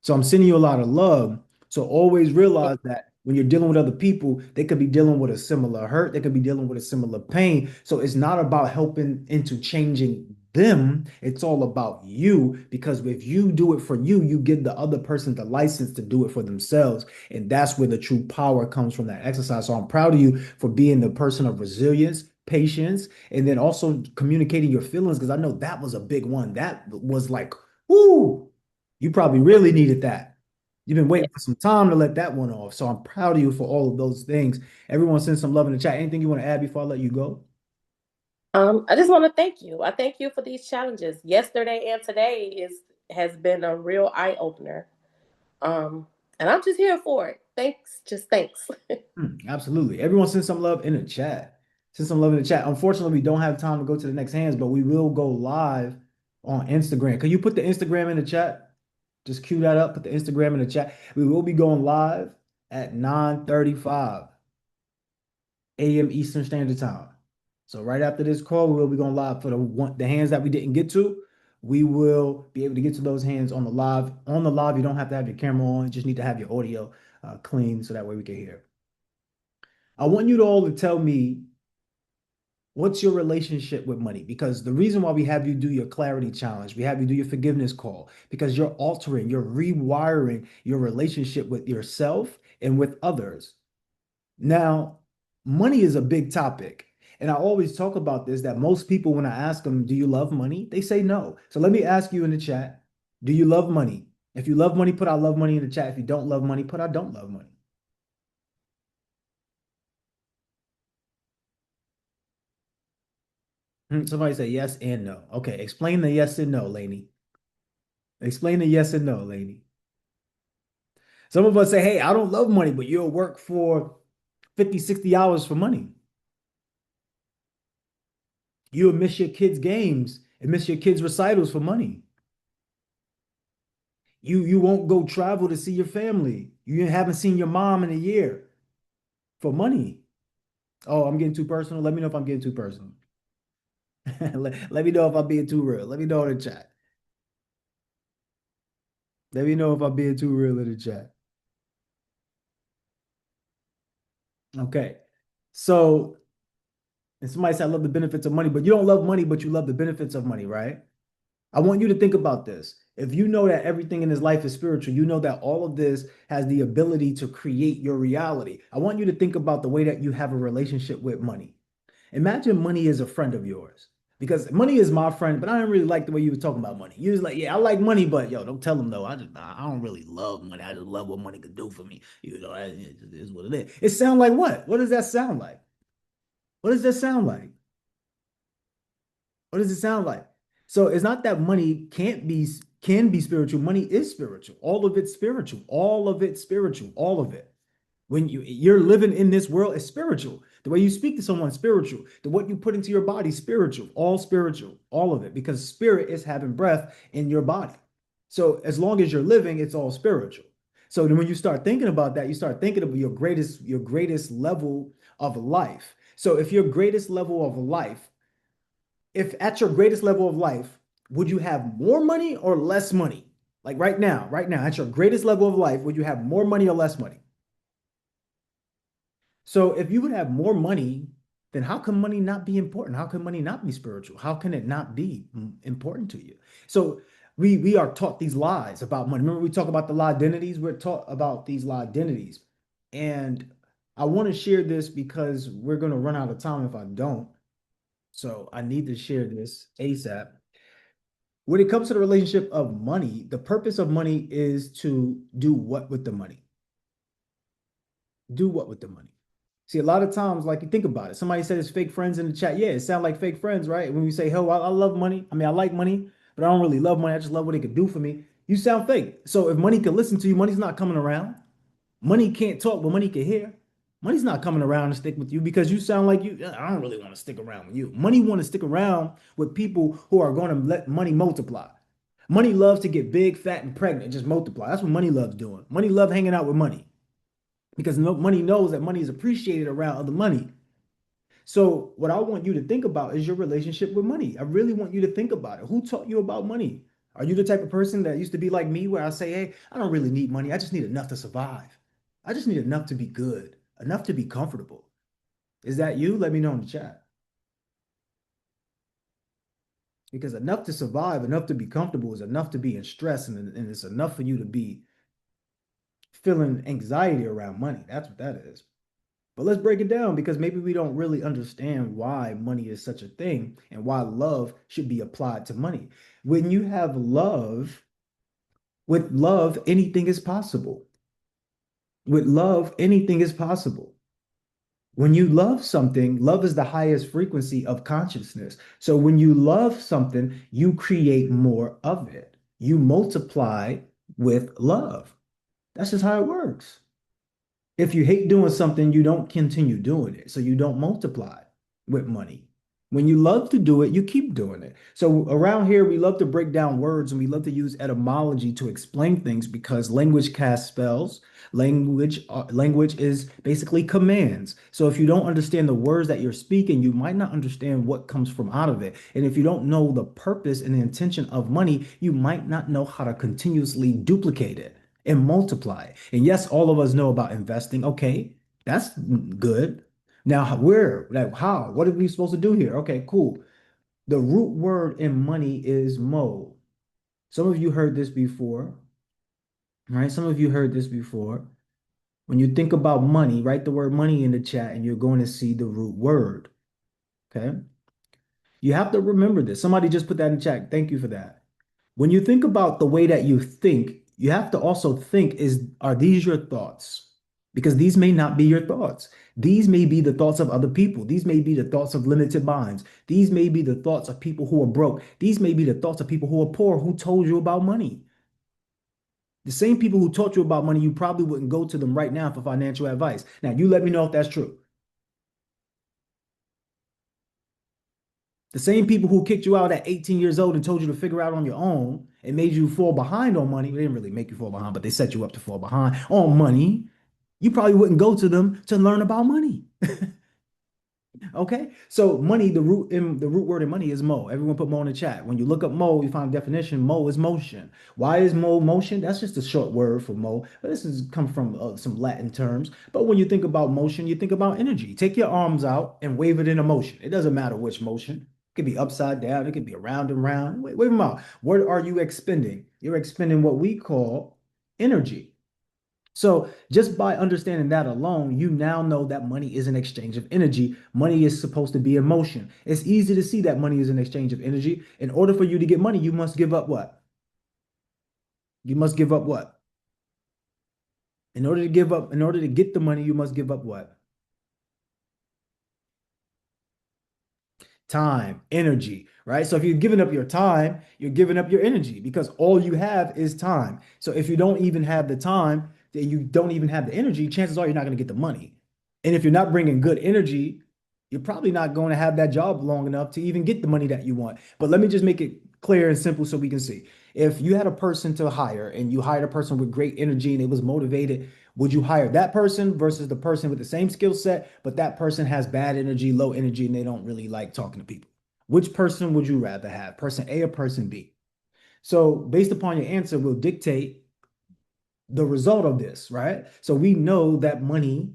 So I'm sending you a lot of love. So always realize that when you're dealing with other people, they could be dealing with a similar hurt, they could be dealing with a similar pain. So it's not about helping into changing them. It's all about you, because if you do it for you, you give the other person the license to do it for themselves. And that's where the true power comes from, that exercise. So I'm proud of you for being the person of resilience, patience, and then also communicating your feelings, because I know that was a big one. That was like, whoo, you probably really needed that. You've been waiting for some time to let that one off. So I'm proud of you for all of those things. Everyone send some love in the chat. Anything you want to add before I let you go? I just want to thank you. I thank you for these challenges. Yesterday and today has been a real eye opener. And I'm just here for it. Thanks. Just thanks. Absolutely. Everyone send some love in the chat. Send some love in the chat. Unfortunately, we don't have time to go to the next hands, but we will go live on Instagram. Can you put the Instagram in the chat? Just cue that up. Put the Instagram in the chat. We will be going live at 9:35 a.m. Eastern Standard Time. So right after this call, we will be going live for the hands that we didn't get to. We will be able to get to those hands on the live. On the live, you don't have to have your camera on. You just need to have your audio clean so that way we can hear. I want you to all to tell me, what's your relationship with money? Because the reason why we have you do your clarity challenge, we have you do your forgiveness call, because you're altering, you're rewiring your relationship with yourself and with others. Now, money is a big topic. And I always talk about this, that most people, when I ask them, do you love money? They say no. So let me ask you in the chat, do you love money? If you love money, put I love money in the chat. If you don't love money, put I don't love money. Somebody say yes and no. Okay, explain the yes and no, Lainey. Explain the yes and no, Lainey. Some of us say, hey, I don't love money, but you'll work for 50, 60 hours for money. You'll miss your kids' games and miss your kids' recitals for money. You won't go travel to see your family. You haven't seen your mom in a year for money. Oh, I'm getting too personal. Let me know if I'm getting too personal. Let me know if I'm being too real. Let me know in the chat. Let me know if I'm being too real in the chat. Okay. So, and somebody said, I love the benefits of money, but you don't love money, but you love the benefits of money, right? I want you to think about this. If you know that everything in this life is spiritual, you know that all of this has the ability to create your reality. I want you to think about the way that you have a relationship with money. Imagine money is a friend of yours, because money is my friend, but I don't really like the way you were talking about money. You was like, yeah, I like money, but yo, don't tell them though. I don't really love money. I just love what money could do for me. It is what it is. It sound like what? What does that sound like? What does that sound like? What does it sound like? So it's not that money can be spiritual. Money is spiritual. All of it's spiritual. All of it's spiritual. All of it. When you're living in this world, it's spiritual. The way you speak to someone, spiritual. The what you put into your body, spiritual. All spiritual. All of it. Because spirit is having breath in your body. So as long as you're living, it's all spiritual. So then when you start thinking about that, you start thinking of your greatest level of life. So if your greatest level of life, if at your greatest level of life, would you have more money or less money? Like right now, at your greatest level of life, would you have more money or less money? So if you would have more money, then how can money not be important? How can money not be spiritual? How can it not be important to you? So we are taught these lies about money. Remember, we talk about the lie identities. We're taught about these lie identities, and I want to share this because we're going to run out of time if I don't. So I need to share this ASAP. When it comes to the relationship of money, the purpose of money is to do what with the money? Do what with the money? See, a lot of times, like you think about it, somebody said it's fake friends in the chat. Yeah, it sounds like fake friends, right? When we say, "Hell, I love money. I mean, I like money, but I don't really love money. I just love what it could do for me." You sound fake. So if money can listen to you, money's not coming around. Money can't talk, but money can hear. Money's not coming around to stick with you because you sound like you. I don't really want to stick around with you. Money want to stick around with people who are going to let money multiply. Money loves to get big, fat, and pregnant and just multiply. That's what money loves doing. Money loves hanging out with money because money knows that money is appreciated around other money. So what I want you to think about is your relationship with money. I really want you to think about it. Who taught you about money? Are you the type of person that used to be like me, where I say, hey, I don't really need money. I just need enough to survive. I just need enough to be good, enough to be comfortable. Is that you? Let me know in the chat. because enough to survive, enough to be comfortable is enough to be in stress, and it's enough for you to be feeling anxiety around money. That's what that is. But let's break it down because maybe we don't really understand why money is such a thing and why love should be applied to money. When you have love, with love, anything is possible. With love, anything is possible. When you love something, love is the highest frequency of consciousness. So when you love something, you create more of it. You multiply with love. That's just how it works. If you hate doing something, you don't continue doing it. So you don't multiply with money. When you love to do it, you keep doing it. So around here, we love to break down words and we love to use etymology to explain things because language casts spells. Language is basically commands. So if you don't understand the words that you're speaking, you might not understand what comes from out of it. And if you don't know the purpose and the intention of money, you might not know how to continuously duplicate it and multiply. And yes, all of us know about investing. Okay, that's good. Now, where, like, how? What are we supposed to do here? Okay, cool. The root word in money is mo. Some of you heard this before, right? Some of you heard this before. When you think about money, write the word money in the chat and you're going to see the root word. Okay. You have to remember this. Somebody just put that in chat. Thank you for that. When you think about the way that you think, you have to also think are these your thoughts? Because these may not be your thoughts. These may be the thoughts of other people. These may be the thoughts of limited minds. These may be the thoughts of people who are broke. These may be the thoughts of people who are poor who told you about money. The same people who taught you about money, you probably wouldn't go to them right now for financial advice. Now, you let me know if that's true. The same people who kicked you out at 18 years old and told you to figure out on your own and made you fall behind on money. They didn't really make you fall behind, but they set you up to fall behind on money. You probably wouldn't go to them to learn about money. Okay, so money, the root word in money is mo. Everyone put mo in the chat. When you look up mo, you find a definition. Mo is motion. Why is mo motion? That's just a short word for mo. But this has come from some Latin terms. But when you think about motion, you think about energy. Take your arms out and wave it in a motion. It doesn't matter which motion. It could be upside down. It could be around and round. Wave them out. What are you expending? You're expending what we call energy. So just by understanding that alone, you now know that money is an exchange of energy. Money is supposed to be in motion. It's easy to see that money is an exchange of energy. In order for you to get money, you must give up what? You must give up what? In order to get the money, you must give up what? Time, energy, right? So if you're giving up your time, you're giving up your energy because all you have is time. So if you don't even have the time, then you don't even have the energy, chances are you're not going to get the money. And if you're not bringing good energy, you're probably not going to have that job long enough to even get the money that you want. But let me just make it clear and simple so we can see. If you had a person to hire and you hired a person with great energy and it was motivated, would you hire that person versus the person with the same skill set, but that person has bad energy, low energy, and they don't really like talking to people? Which person would you rather have, person A or person B? So based upon your answer will dictate the result of this, right? So we know that money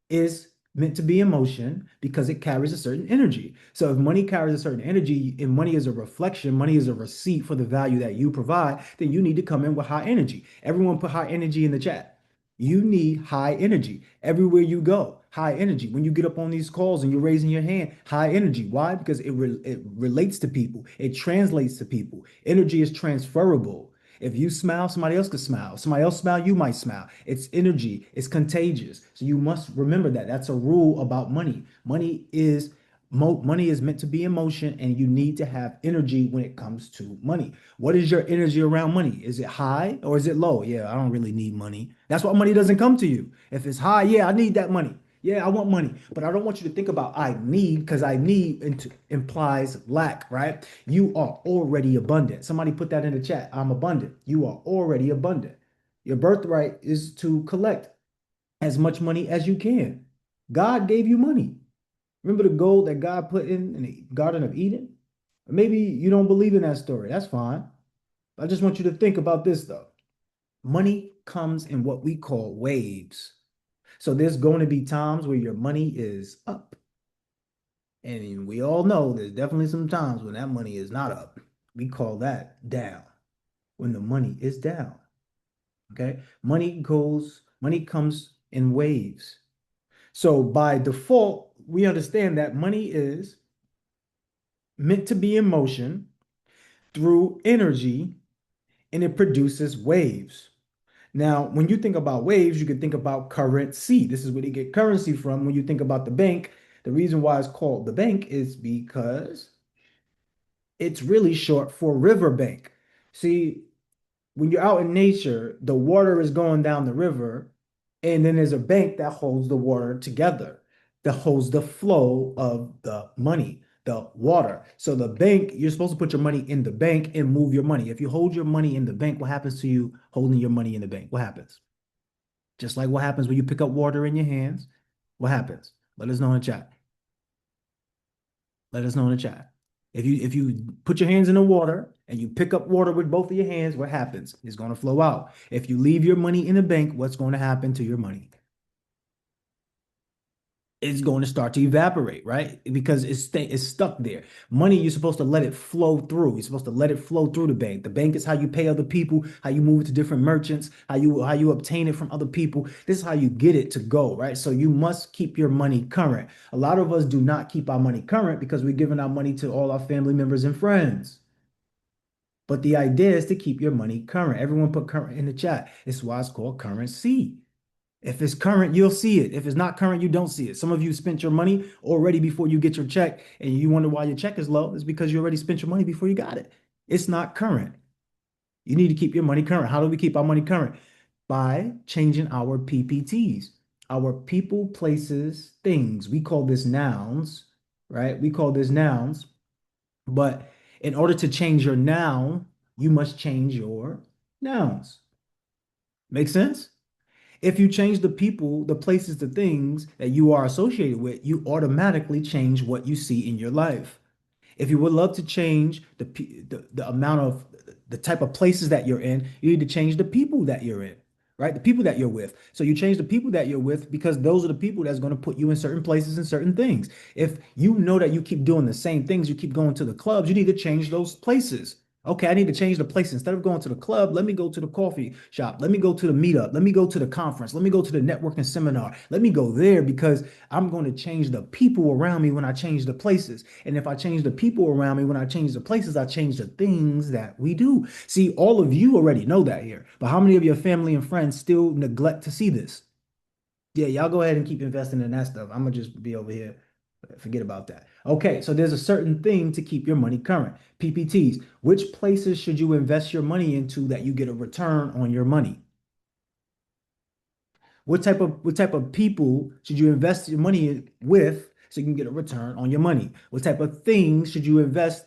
is meant to be in motion because it carries a certain energy. So if money carries a certain energy and money is a reflection, money is a receipt for the value that you provide, then you need to come in with high energy. Everyone put high energy in the chat. You need high energy everywhere you go. High energy. When you get up on these calls and you're raising your hand, high energy. Why? Because it relates to people. It translates to people. Energy is transferable. If you smile, somebody else could smile. Somebody else smile, you might smile. It's energy. It's contagious. So you must remember that. That's a rule about money. Money is meant to be in motion, and you need to have energy when it comes to money. What is your energy around money? Is it high or is it low? Yeah, I don't really need money. That's why money doesn't come to you. If it's high, yeah, I need that money. Yeah, I want money, but I don't want you to think about I need because I need implies lack, right? You are already abundant. Somebody put that in the chat. I'm abundant. You are already abundant. Your birthright is to collect as much money as you can. God gave you money. Remember the gold that God put in the Garden of Eden? Maybe you don't believe in that story. That's fine. I just want you to think about this though. Money comes in what we call waves. So there's going to be times where your money is up. And we all know there's definitely some times when that money is not up. We call that down when the money is down. Okay. Money comes in waves. So by default, we understand that money is meant to be in motion through energy and it produces waves. Now, when you think about waves, you can think about currency. This is where they get currency from. When you think about the bank, the reason why it's called the bank is because it's really short for riverbank. See, when you're out in nature, the water is going down the river, and then there's a bank that holds the water together, that holds the flow of the money, the water. So the bank, you're supposed to put your money in the bank and move your money. If you hold your money in the bank, what happens to you holding your money in the bank? What happens? Just like what happens when you pick up water in your hands. What happens? Let us know in the chat. Let us know in the chat. If you put your hands in the water and you pick up water with both of your hands, what happens? It's going to flow out. If you leave your money in the bank, what's going to happen to your money? It's going to start to evaporate, right? Because it's stuck there. Money, you're supposed to let it flow through. You're supposed to let it flow through the bank. The bank is how you pay other people, how you move it to different merchants, how you obtain it from other people. This is how you get it to go, right? So you must keep your money current. A lot of us do not keep our money current because we're giving our money to all our family members and friends. But the idea is to keep your money current. Everyone put current in the chat. It's why it's called currency. If it's current, you'll see it. If it's not current, you don't see it. Some of you spent your money already before you get your check, and you wonder why your check is low. It's because you already spent your money before you got it. It's not current. You need to keep your money current. How do we keep our money current? By changing our PPTs, our people, places, things. We call this nouns, right? We call this nouns. But in order to change your noun, you must change your nouns. Make sense? If you change the people, the places, the things that you are associated with, you automatically change what you see in your life. If you would love to change the amount of the type of places that you're in, you need to change the people that you're in, right? The people that you're with. So you change the people that you're with because those are the people that's going to put you in certain places and certain things. If you know that you keep doing the same things, you keep going to the clubs, you need to change those places. Okay, I need to change the place. Instead of going to the club, let me go to the coffee shop. Let me go to the meetup. Let me go to the conference. Let me go to the networking seminar. Let me go there because I'm going to change the people around me when I change the places. And if I change the people around me when I change the places, I change the things that we do. See, all of you already know that here. But how many of your family and friends still neglect to see this? Yeah, y'all go ahead and keep investing in that stuff. I'm going to just be over here. Forget about that. Okay, so there's a certain thing to keep your money current. PPTs. Which places should you invest your money into that you get a return on your money? What type of people should you invest your money with so you can get a return on your money? What type of things should you invest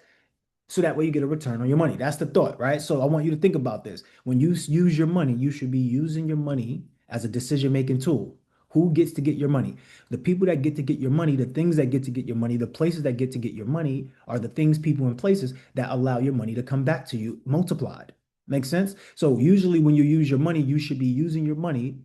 so that way you get a return on your money? That's the thought, right? So I want you to think about this. When you use your money, you should be using your money as a decision-making tool. Who gets to get your money? The people that get to get your money, the things that get to get your money, the places that get to get your money are the things, people, and places that allow your money to come back to you multiplied. Make sense? So usually when you use your money, you should be using your money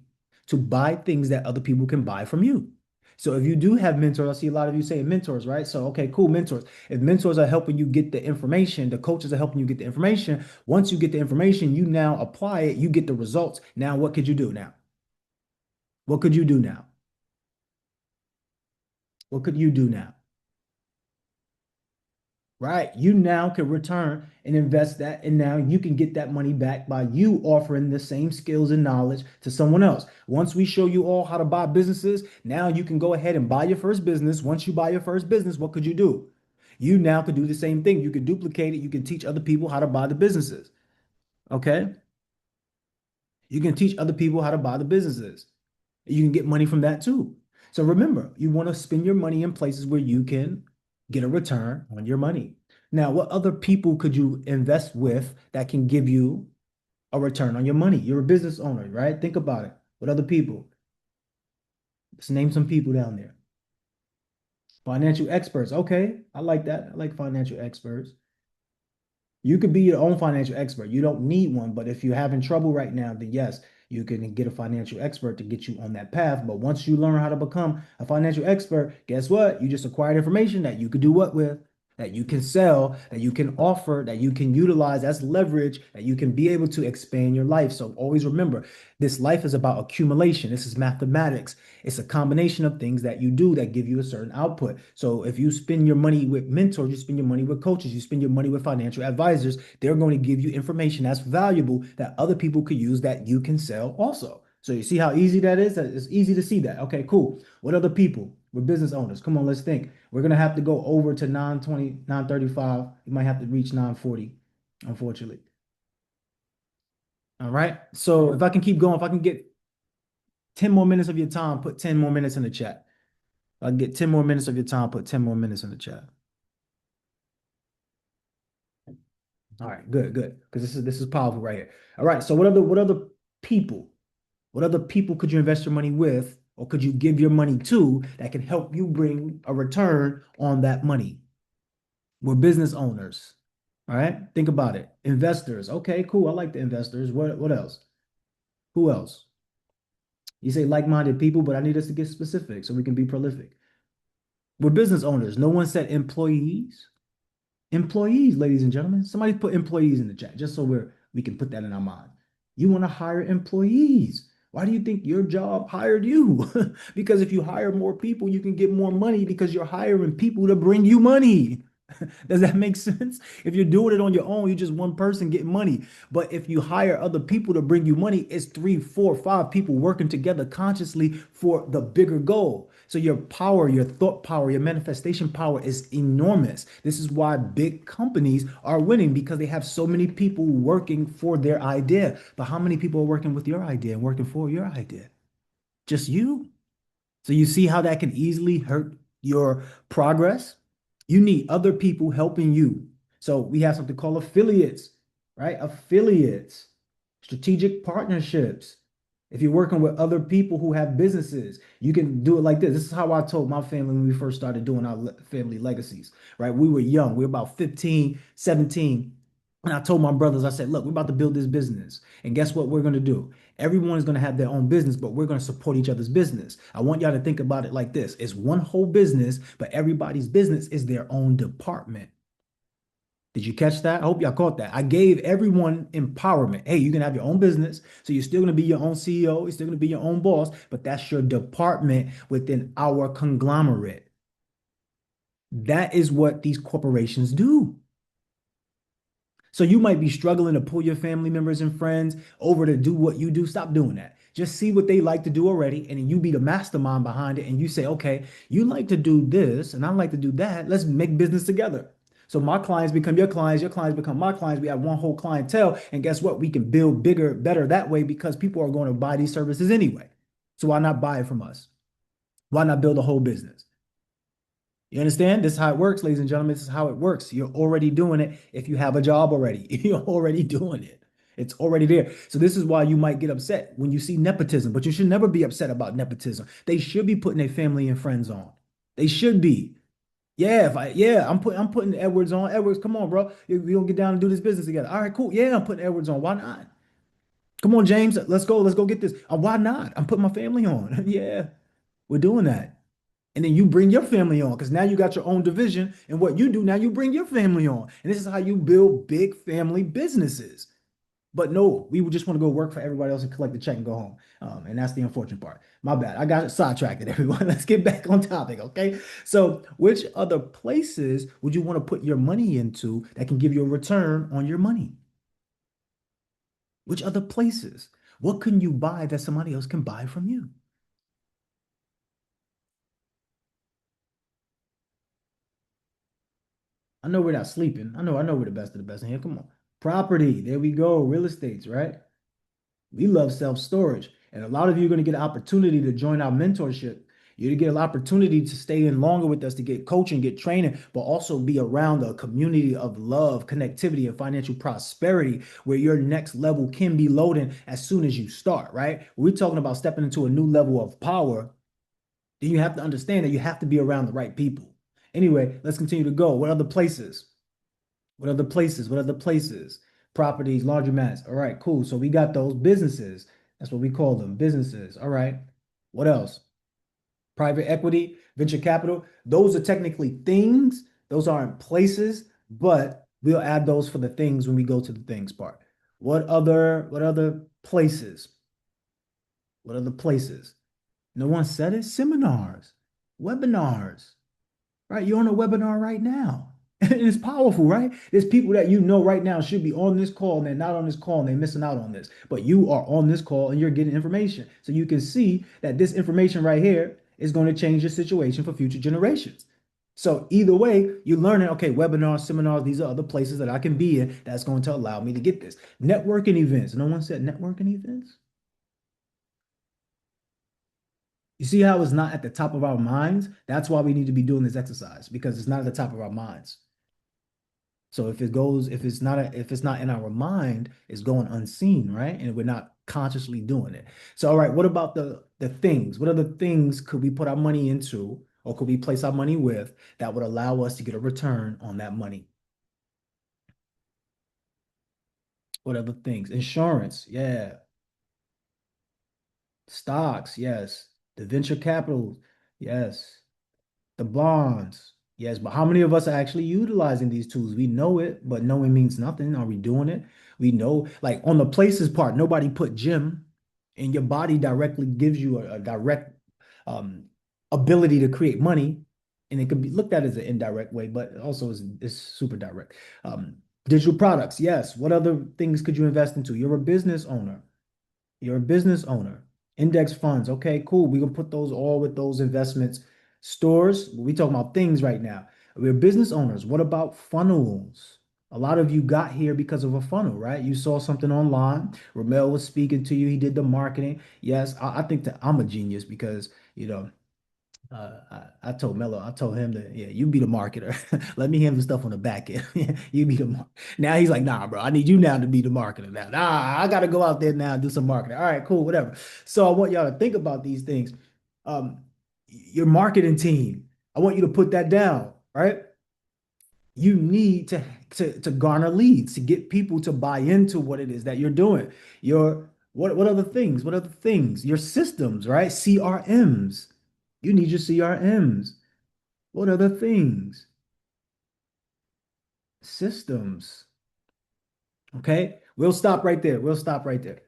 to buy things that other people can buy from you. So if you do have mentors, I see a lot of you saying mentors, right? So, okay, cool, mentors. If mentors are helping you get the information, the coaches are helping you get the information. Once you get the information, you now apply it, you get the results. Now, what could you do now? What could you do now? What could you do now? Right? You now can return and invest that, and now you can get that money back by you offering the same skills and knowledge to someone else. Once we show you all how to buy businesses, now you can go ahead and buy your first business. Once you buy your first business, what could you do? You now could do the same thing. You could duplicate it. You can teach other people how to buy the businesses. Okay? You can teach other people how to buy the businesses. You can get money from that too. So remember, you want to spend your money in places where you can get a return on your money. Now, what other people could you invest with that can give you a return on your money? You're a business owner, right? Think about it. What other people? Let's name some people down there. Financial experts. Okay, I like that. I like financial experts. You could be your own financial expert. You don't need one, but if you're having trouble right now, then yes, you can get a financial expert to get you on that path. But once you learn how to become a financial expert, guess what? You just acquired information that you could do what with? that you can sell, that you can offer, that you can utilize as leverage, that you can be able to expand your life. So always remember, this life is about accumulation. This is mathematics. It's a combination of things that you do that give you a certain output. So if you spend your money with mentors, you spend your money with coaches, you spend your money with financial advisors, they're going to give you information that's valuable that other people could use that you can sell also. So you see how easy that is? It's easy to see that. Okay, cool. What other people? We're business owners. Come on, let's think. We're gonna have to go over to 920, 935. You might have to reach 940, unfortunately. All right. So if I can keep going, if I can get 10 more minutes of your time, put 10 more minutes in the chat. If I can get 10 more minutes of your time, put 10 more minutes in the chat. All right, good, good. Because this is powerful right here. All right. So what other people, what other people could you invest your money with, or could you give your money to that can help you bring a return on that money? We're business owners. All right. Think about it. Investors. Okay, cool. I like the investors. What else? Who else? You say like-minded people, but I need us to get specific so we can be prolific. We're business owners. No one said employees. Employees, ladies and gentlemen. Somebody put employees in the chat just so we can put that in our mind. You want to hire employees. Why do you think your job hired you? Because if you hire more people, you can get more money because you're hiring people to bring you money. Does that make sense? If you're doing it on your own, you're just one person getting money. But if you hire other people to bring you money, it's three, four, five people working together consciously for the bigger goal. So your power, your thought power, your manifestation power is enormous. This is why big companies are winning because they have so many people working for their idea. But how many people are working with your idea and working for your idea? Just you. So you see how that can easily hurt your progress? You need other people helping you. So we have something called affiliates, right? Affiliates, strategic partnerships. If you're working with other people who have businesses, you can do it like this. This is how I told my family when we first started doing our family legacies, right? We were young. We were about 15, 17. And I told my brothers, I said, look, we're about to build this business. And guess what we're going to do? Everyone is going to have their own business, but we're going to support each other's business. I want y'all to think about it like this. It's one whole business, but everybody's business is their own department. Did you catch that? I hope y'all caught that. I gave everyone empowerment. Hey, you can have your own business. So you're still going to be your own CEO. You're still going to be your own boss, but that's your department within our conglomerate. That is what these corporations do. So you might be struggling to pull your family members and friends over to do what you do. Stop doing that. Just see what they like to do already, and then you be the mastermind behind it. And you say, okay, you like to do this, and I like to do that. Let's make business together. So my clients become your clients become my clients. We have one whole clientele. And guess what? We can build bigger, better that way because people are going to buy these services anyway. So why not buy it from us? Why not build a whole business? You understand? This is how it works, ladies and gentlemen. This is how it works. You're already doing it if you have a job already. You're already doing it. It's already there. So this is why you might get upset when you see nepotism, but you should never be upset about nepotism. They should be putting their family and friends on. They should be. Yeah, I'm putting Edwards on. Edwards, come on, bro. We gonna get down and do this business together. All right, cool. Yeah, I'm putting Edwards on. Why not? Come on, James. Let's go. Let's go get this. Why not? I'm putting my family on. Yeah, we're doing that. And then you bring your family on because now you got your own division. And what you do now, you bring your family on. And this is how you build big family businesses. But no, we would just want to go work for everybody else and collect the check and go home. And that's the unfortunate part. My bad. I got sidetracked, everyone. Let's get back on topic, okay? So, which other places would you want to put your money into that can give you a return on your money? Which other places? What can you buy that somebody else can buy from you? I know we're not sleeping. I know we're the best of the best in here. Come on. Property. There we go. Real estates, right? We love self-storage. And a lot of you are going to get an opportunity to join our mentorship. You're going to get an opportunity to stay in longer with us to get coaching, get training, but also be around a community of love, connectivity, and financial prosperity where your next level can be loading as soon as you start, right? We're talking about stepping into a new level of power. Then you have to understand that you have to be around the right people. Anyway, let's continue to go. What other places? What other places? What other places? Properties, laundromats. All right, cool. So we got those businesses. That's what we call them, businesses. All right. What else? Private equity, venture capital. Those are technically things, Those aren't places, but we'll add those for the things when we go to the things part. What other places? What other places? No one said it. Seminars, webinars, right? You're on a webinar right now. And it's powerful, right? There's people that you know right now should be on this call and they're not on this call and they're missing out on this. But you are on this call and you're getting information. So you can see that this information right here is going to change your situation for future generations. So either way, you're learning, okay, webinars, seminars, these are other places that I can be in that's going to allow me to get this. Networking events. No one said networking events. You see how it's not at the top of our minds? That's why we need to be doing this exercise because it's not at the top of our minds. So if it's not in our mind, it's going unseen, right? And we're not consciously doing it. So, all right, what about the things? What other things could we put our money into or could we place our money with that would allow us to get a return on that money? What other things? Insurance, yeah. Stocks, yes. The venture capital, yes. The bonds. Yes, but how many of us are actually utilizing these tools? We know it, but knowing means nothing. Are we doing it? We know, like on the places part, nobody put gym, and your body directly gives you a direct um, ability to create money, and it can be looked at as an indirect way, but also is super direct. Digital products, yes. What other things could you invest into? You're a business owner. You're a business owner. Index funds. Okay, cool. We're gonna put those all with those investments. Stores, we talking about things right now. We're business owners. What about funnels? A lot of you got here because of a funnel, right? You saw something online. Ramel was speaking to you. He did the marketing. Yes, I think that I'm a genius because, you know, I told Mello, I told him that, yeah, you be the marketer. Let me handle stuff on the back end. You be the now he's like, nah, bro, I need you now to be the marketer now. Nah, I gotta go out there now and do some marketing. All right, cool, whatever. So I want y'all to think about these things. Um, your marketing team, I want you to put that down, right? You need to garner leads to get people to buy into what it is that you're doing. Your what other things? What other things? Your systems, right? CRMs. You need your CRMs. What other things? Systems. Okay, we'll stop right there. We'll stop right there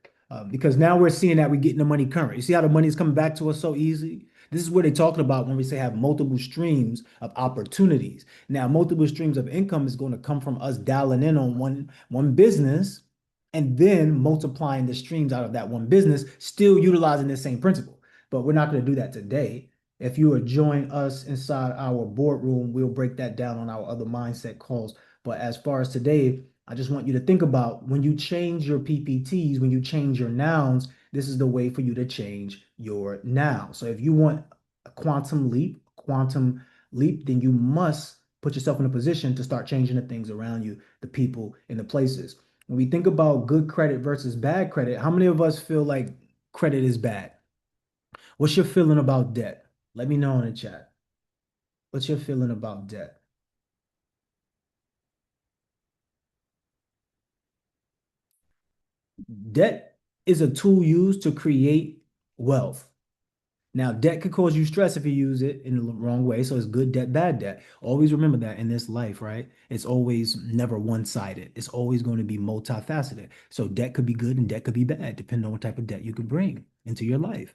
because now we're seeing that we're getting the money current. You see how the money is coming back to us so easy? This is what they're talking about when we say have multiple streams of opportunities. Now, multiple streams of income is going to come from us dialing in on one business and then multiplying the streams out of that one business, still utilizing the same principle. But we're not going to do that today. If you would join us inside our boardroom, we'll break that down on our other mindset calls. But as far as today, I just want you to think about when you change your PPTs, when you change your nouns, this is the way for you to change your now. So if you want a quantum leap, then you must put yourself in a position to start changing the things around you, the people and the places. When we think about good credit versus bad credit, how many of us feel like credit is bad? What's your feeling about debt? Let me know in the chat. What's your feeling about debt? Debt is a tool used to create wealth. Now, debt could cause you stress if you use it in the wrong way. So it's good debt, bad debt. Always remember that in this life, right? It's always never one-sided. It's always going to be multifaceted. So debt could be good and debt could be bad, depending on what type of debt you could bring into your life.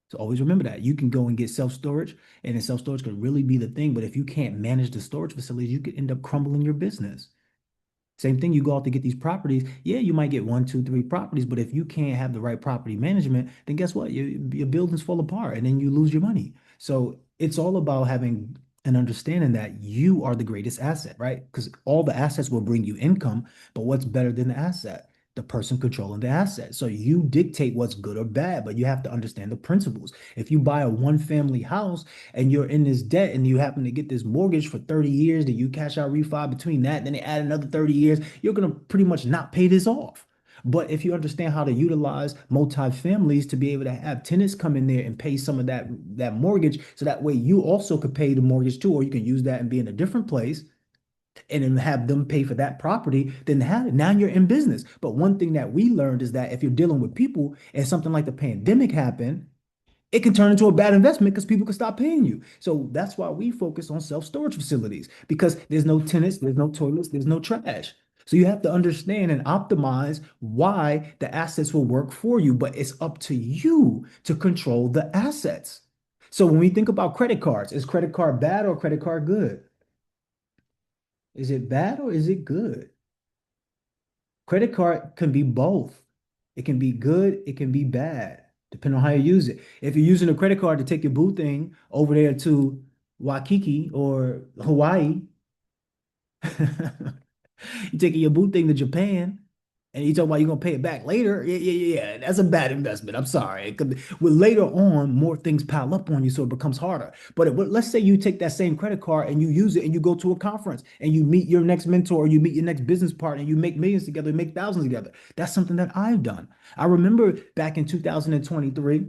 So always remember that. You can go and get self-storage, and then self-storage could really be the thing. But if you can't manage the storage facilities, you could end up crumbling your business. Same thing, you go out to get these properties. Yeah, you might get one, two, three properties, but if you can't have the right property management, then guess what? Your buildings fall apart and then you lose your money. So it's all about having an understanding that you are the greatest asset, right? Because all the assets will bring you income, but what's better than the asset? The person controlling the asset. So you dictate what's good or bad, but you have to understand the principles. If you buy a one family house and you're in this debt and you happen to get this mortgage for 30 years, then you cash out refi between that, then they add another 30 years, you're going to pretty much not pay this off. But if you understand how to utilize multi-families to be able to have tenants come in there and pay some of that mortgage, so that way you also could pay the mortgage too, or you can use that and be in a different place and then have them pay for that property, then now you're in business. But one thing that we learned is that if you're dealing with people and something like the pandemic happened, it can turn into a bad investment because people can stop paying you. So that's why we focus on self-storage facilities because there's no tenants, there's no toilets, there's no trash. So you have to understand and optimize why the assets will work for you, but it's up to you to control the assets. So when we think about credit cards, is credit card bad or credit card good? Is it bad or is it good? Credit card can be both. It can be good, it can be bad, depending on how you use it. If you're using a credit card to take your boo thing over there to Waikiki or Hawaii, you're taking your boo thing to Japan, and you talk about you're gonna pay it back later. Yeah. That's a bad investment. I'm sorry. Well, later on, more things pile up on you, so it becomes harder. But let's say you take that same credit card and you use it, and you go to a conference, and you meet your next mentor, or you meet your next business partner, and you make millions together, make thousands together. That's something that I've done. I remember back in 2023.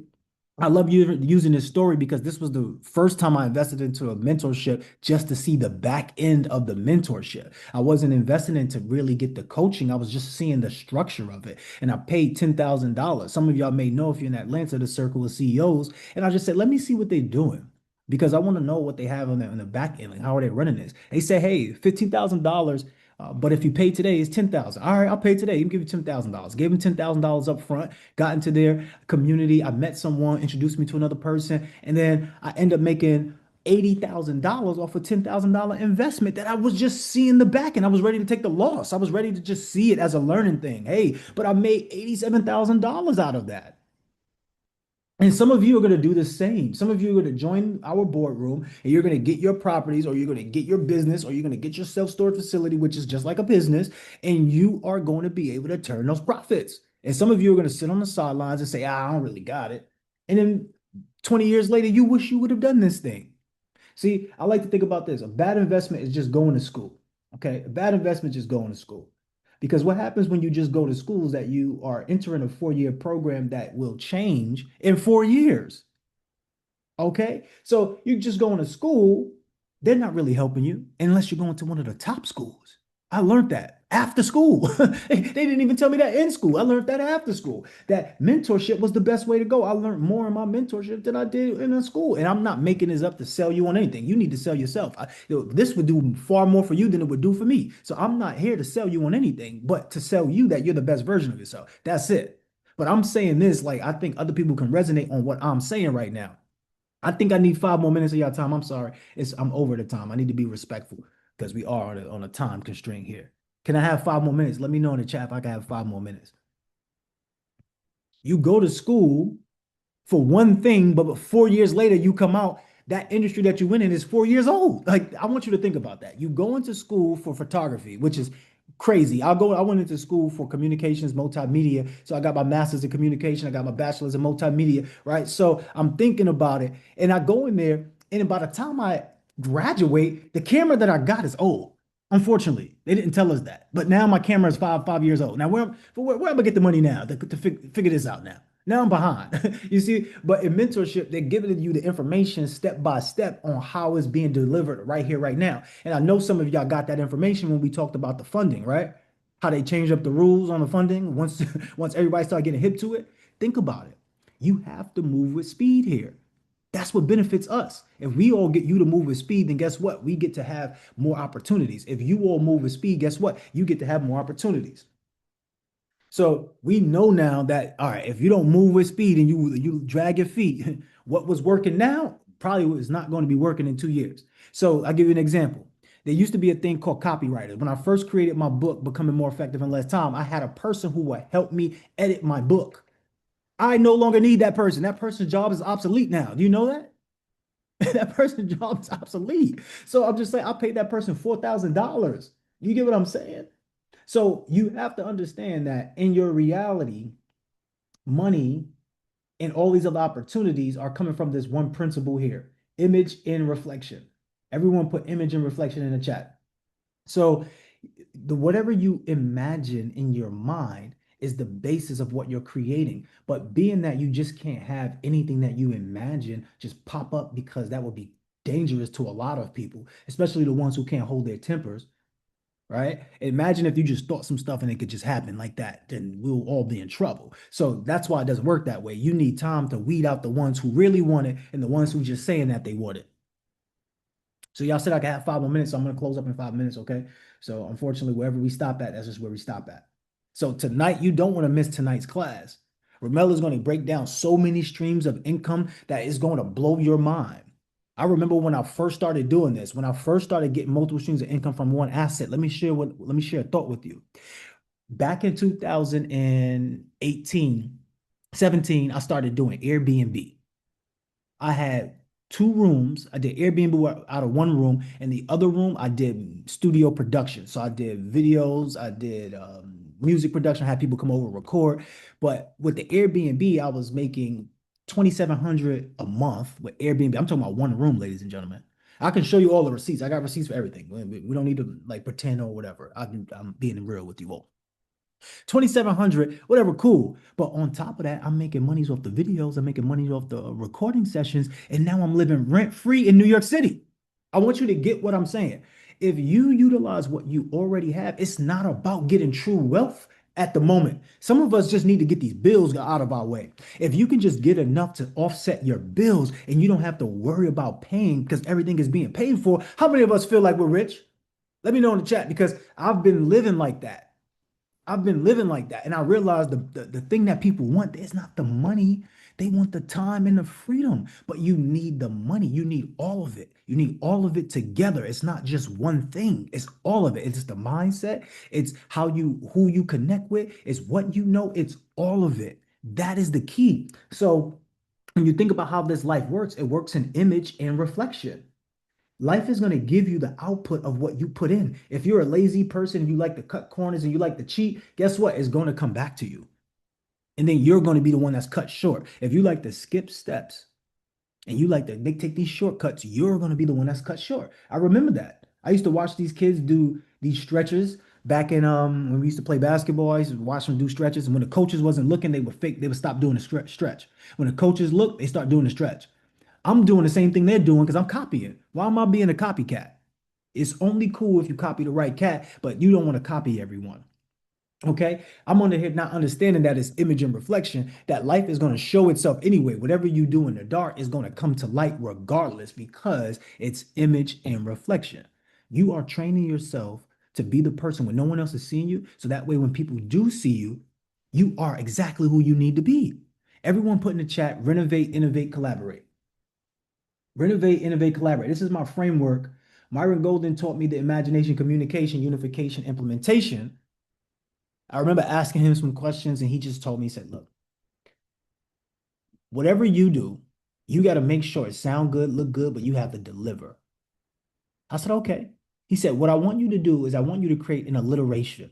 I love using this story because this was the first time I invested into a mentorship just to see the back end of the mentorship. I wasn't investing in to really get the coaching. I was just seeing the structure of it. And I paid $10,000. Some of y'all may know if you're in Atlanta, the circle of CEOs. And I just said, let me see what they're doing because I want to know what they have on the back end. Like, how are they running this? They say, hey, $15,000. But if you pay today, it's 10,000. All right, I'll pay today. You can give you $10,000. Gave him $10,000 up front, got into their community. I met someone, introduced me to another person, and then I end up making $80,000 off a $10,000 investment that I was just seeing the back and I was ready to take the loss. I was ready to just see it as a learning thing. Hey, but I made $87,000 out of that. And some of you are going to do the same. Some of you are going to join our boardroom and you're going to get your properties or you're going to get your business or you're going to get your self-storage facility, which is just like a business, and you are going to be able to turn those profits. And some of you are going to sit on the sidelines and say, I don't really got it. And then 20 years later, you wish you would have done this thing. See, I like to think about this. A bad investment is just going to school. Okay. A bad investment is just going to school. Because what happens when you just go to school is that you are entering a 4-year program that will change in 4 years. Okay. So you're just going to school, they're not really helping you unless you're going to one of the top schools. I learned that after school. They didn't even tell me that in school. I learned that after school. That mentorship was the best way to go. I learned more in my mentorship than I did in a school. And I'm not making this up to sell you on anything. You need to sell yourself. This would do far more for you than it would do for me. So I'm not here to sell you on anything, but to sell you that you're the best version of yourself. That's it. But I'm saying this like I think other people can resonate on what I'm saying right now. I think I need 5 more minutes of your time. I'm sorry. I'm over the time. I need to be respectful because we are on a time constraint here. Can I have 5 more minutes? Let me know in the chat if I can have 5 more minutes. You go to school for one thing, but 4 years later you come out, that industry that you went in is 4 years old. Like, I want you to think about that. You go into school for photography, which is crazy. I went into school for communications, multimedia. So I got my master's in communication. I got my bachelor's in multimedia, right? So I'm thinking about it and I go in there and by the time I graduate, the camera that I got is old. Unfortunately, they didn't tell us that. But now my camera is five years old. Now where am I gonna get the money now to figure this out now? Now I'm behind. You see, but in mentorship, they're giving you the information step by step on how it's being delivered right here, right now. And I know some of y'all got that information when we talked about the funding, right? How they changed up the rules on the funding once once everybody started getting hip to it. Think about it. You have to move with speed here. That's what benefits us. If we all get you to move with speed, then guess what? We get to have more opportunities. If you all move with speed, guess what? You get to have more opportunities. So we know now that, all right, if you don't move with speed and you drag your feet, what was working now probably is not going to be working in 2 years. So I'll give you an example. There used to be a thing called copywriters. When I first created my book, Becoming More Effective in Less Time, I had a person who would help me edit my book. I no longer need that person. That person's job is obsolete now. Do you know that? That person's job is obsolete. So I'm just saying, I paid that person $4,000. You get what I'm saying? So you have to understand that in your reality, money and all these other opportunities are coming from this one principle here: image and reflection. Everyone put image and reflection in the chat. So whatever you imagine in your mind is the basis of what you're creating. But being that you just can't have anything that you imagine just pop up, because that would be dangerous to a lot of people, especially the ones who can't hold their tempers. right? Imagine if you just thought some stuff and it could just happen like that, then we'll all be in trouble. So that's why it doesn't work that way. You need time to weed out the ones who really want it and the ones who just saying that they want it. So y'all said I could have 5 more minutes, so I'm gonna close up in 5 minutes, okay? So unfortunately, wherever we stop at, that's just where we stop at. So tonight, you don't want to miss tonight's class. Ramel is going to break down so many streams of income that is going to blow your mind. I remember when I first started doing this, when I first started getting multiple streams of income from one asset. Let me share a thought with you. Back in 2018, 17, I started doing Airbnb. I had two rooms. I did Airbnb out of one room, and the other room I did studio production. So I did videos, I did music production, I had people come over record. But with the Airbnb, I was making 2,700 a month with Airbnb. I'm talking about one room, ladies and gentlemen. I can show you all the receipts. I got receipts for everything. We don't need to like pretend or whatever. I'm being real with you all. 2,700, whatever, cool. But on top of that, I'm making monies off the videos, I'm making money off the recording sessions, and now I'm living rent free in New York City. I want you to get what I'm saying. If you utilize what you already have, it's not about getting true wealth at the moment. Some of us just need to get these bills out of our way. If you can just get enough to offset your bills and you don't have to worry about paying because everything is being paid for, how many of us feel like we're rich? Let me know in the chat because I've been living like that. I've been living like that. And I realized the thing that people want is not the money. They want the time and the freedom. But you need the money. You need all of it. You need all of it together. It's not just one thing. It's all of it. It's the mindset. It's who you connect with. It's what you know. It's all of it. That is the key. So when you think about how this life works, it works in image and reflection. Life is going to give you the output of what you put in. If you're a lazy person and you like to cut corners and you like to cheat, guess what? It's going to come back to you. And then you're going to be the one that's cut short. If you like to skip steps and you like to take these shortcuts, you're going to be the one that's cut short. I remember that. I used to watch these kids do these stretches back in when we used to play basketball. I used to watch them do stretches. And when the coaches wasn't looking, they would fake, they would stop doing the stretch. When the coaches look, they start doing the stretch. I'm doing the same thing they're doing because I'm copying. Why am I being a copycat? It's only cool if you copy the right cat, but you don't want to copy everyone. Okay. I'm on here not understanding that it's image and reflection, that life is going to show itself anyway. Whatever you do in the dark is going to come to light regardless because it's image and reflection. You are training yourself to be the person when no one else is seeing you. So that way, when people do see you, you are exactly who you need to be. Everyone put in the chat, renovate, innovate, collaborate. Renovate, innovate, collaborate. This is my framework. Myron Golden taught me the imagination, communication, unification, implementation. I remember asking him some questions and he just told me, he said, look, whatever you do, you got to make sure it sound good, look good, but you have to deliver. I said, okay. He said, what I want you to do is I want you to create an alliteration.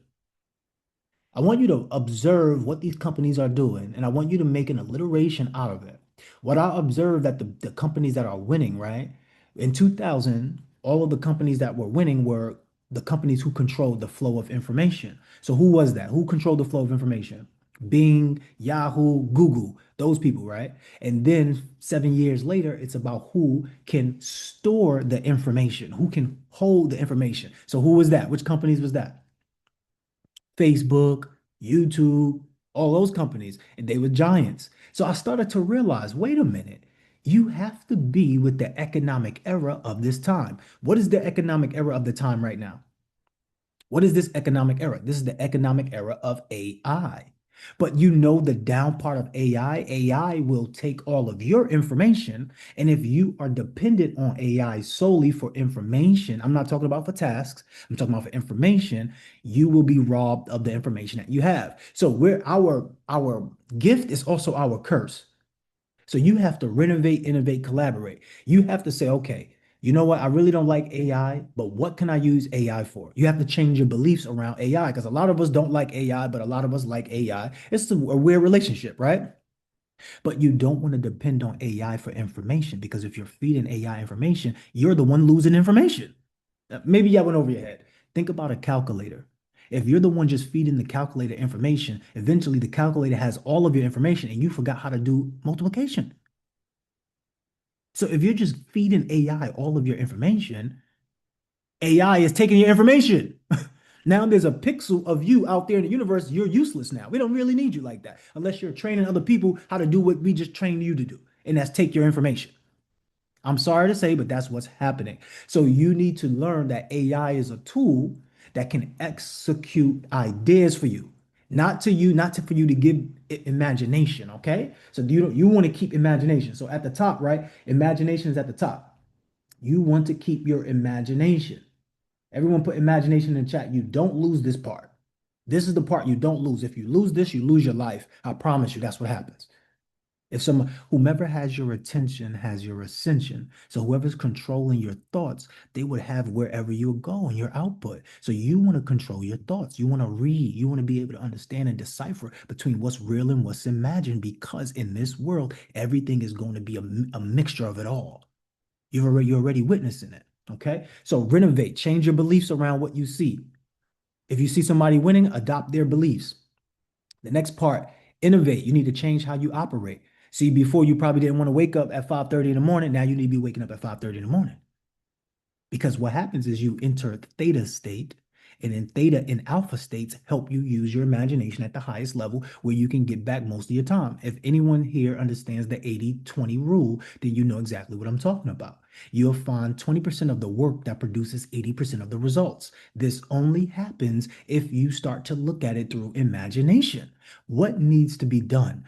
I want you to observe what these companies are doing, and I want you to make an alliteration out of it. What I observed that the companies that are winning, right? In 2000, all of the companies that were winning were the companies who controlled the flow of information. So who was that? Who controlled the flow of information? Bing, Yahoo, Google, those people, right? And then 7 years later, it's about who can store the information, who can hold the information. So who was that? Which companies was that? Facebook, YouTube, all those companies, and they were giants. So I started to realize, wait a minute, you have to be with the economic era of this time. What is the economic era of the time right now? What is this economic era? This is the economic era of AI. But you know the down part of AI will take all of your information. And if you are dependent on AI solely for information, I'm not talking about for tasks, I'm talking about for information, you will be robbed of the information that you have. So our gift is also our curse. So you have to renovate, innovate, collaborate. You have to say, okay, you know what? I really don't like AI, but what can I use AI for? You have to change your beliefs around AI because a lot of us don't like AI, but a lot of us like AI. It's a weird relationship, right? But you don't want to depend on AI for information because if you're feeding AI information, you're the one losing information. Maybe y'all went over your head. Think about a calculator. If you're the one just feeding the calculator information, eventually the calculator has all of your information and you forgot how to do multiplication. So if you're just feeding AI all of your information, AI is taking your information. Now there's a pixel of you out there in the universe. You're useless now. We don't really need you like that unless you're training other people how to do what we just trained you to do, and that's take your information. I'm sorry to say, but that's what's happening. So you need to learn that AI is a tool that can execute ideas for you, not for you to give imagination. Okay, so you want to keep imagination. So at the top, right? Imagination is at the top. You want to keep your imagination. Everyone put imagination in the chat. You don't lose this part. This is the part you don't lose. If you lose this, you lose your life. I promise you, that's what happens. If someone, whomever has your attention has your ascension. So whoever's controlling your thoughts, they would have wherever you go and your output. So you want to control your thoughts. You want to read. You want to be able to understand and decipher between what's real and what's imagined, because in this world, everything is going to be a mixture of it all. You're already witnessing it. Okay. So renovate, change your beliefs around what you see. If you see somebody winning, adopt their beliefs. The next part, innovate. You need to change how you operate. See, before you probably didn't want to wake up at 5:30 in the morning. Now you need to be waking up at 5:30 in the morning. Because what happens is you enter the theta state, and in theta and alpha states help you use your imagination at the highest level where you can get back most of your time. If anyone here understands the 80-20 rule, then you know exactly what I'm talking about. You'll find 20% of the work that produces 80% of the results. This only happens if you start to look at it through imagination. What needs to be done?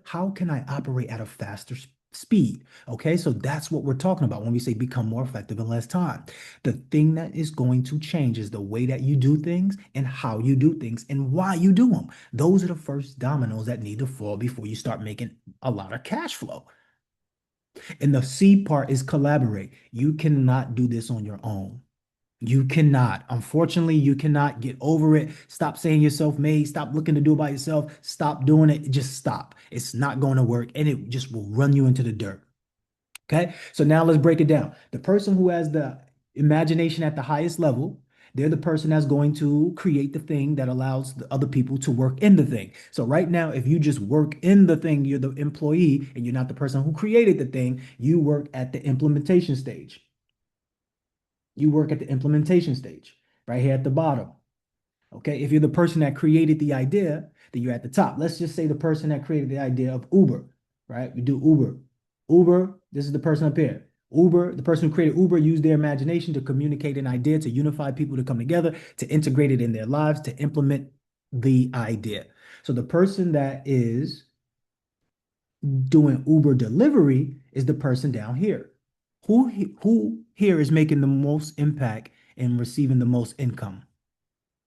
How can I operate at a faster speed? Okay, so that's what we're talking about when we say become more effective in less time. The thing that is going to change is the way that you do things and how you do things and why you do them. Those are the first dominoes that need to fall before you start making a lot of cash flow. And the C part is collaborate. You cannot do this on your own. You cannot. Unfortunately, you cannot. Get over it. Stop saying you're self-made. Stop looking to do it by yourself. Stop doing it. Just stop. It's not going to work, and it just will run you into the dirt. Okay, so now let's break it down. The person who has the imagination at the highest level, they're the person that's going to create the thing that allows the other people to work in the thing. So right now, if you just work in the thing, you're the employee and you're not the person who created the thing. You work at the implementation stage. You work at the implementation stage right here at the bottom. Okay, if you're the person that created the idea, then you're at the top. Let's just say the person that created the idea of Uber, right? We do Uber. Uber, this is the person up here. Uber, the person who created Uber used their imagination to communicate an idea, to unify people to come together, to integrate it in their lives, to implement the idea. So the person that is doing Uber delivery is the person down here. Who here is making the most impact and receiving the most income?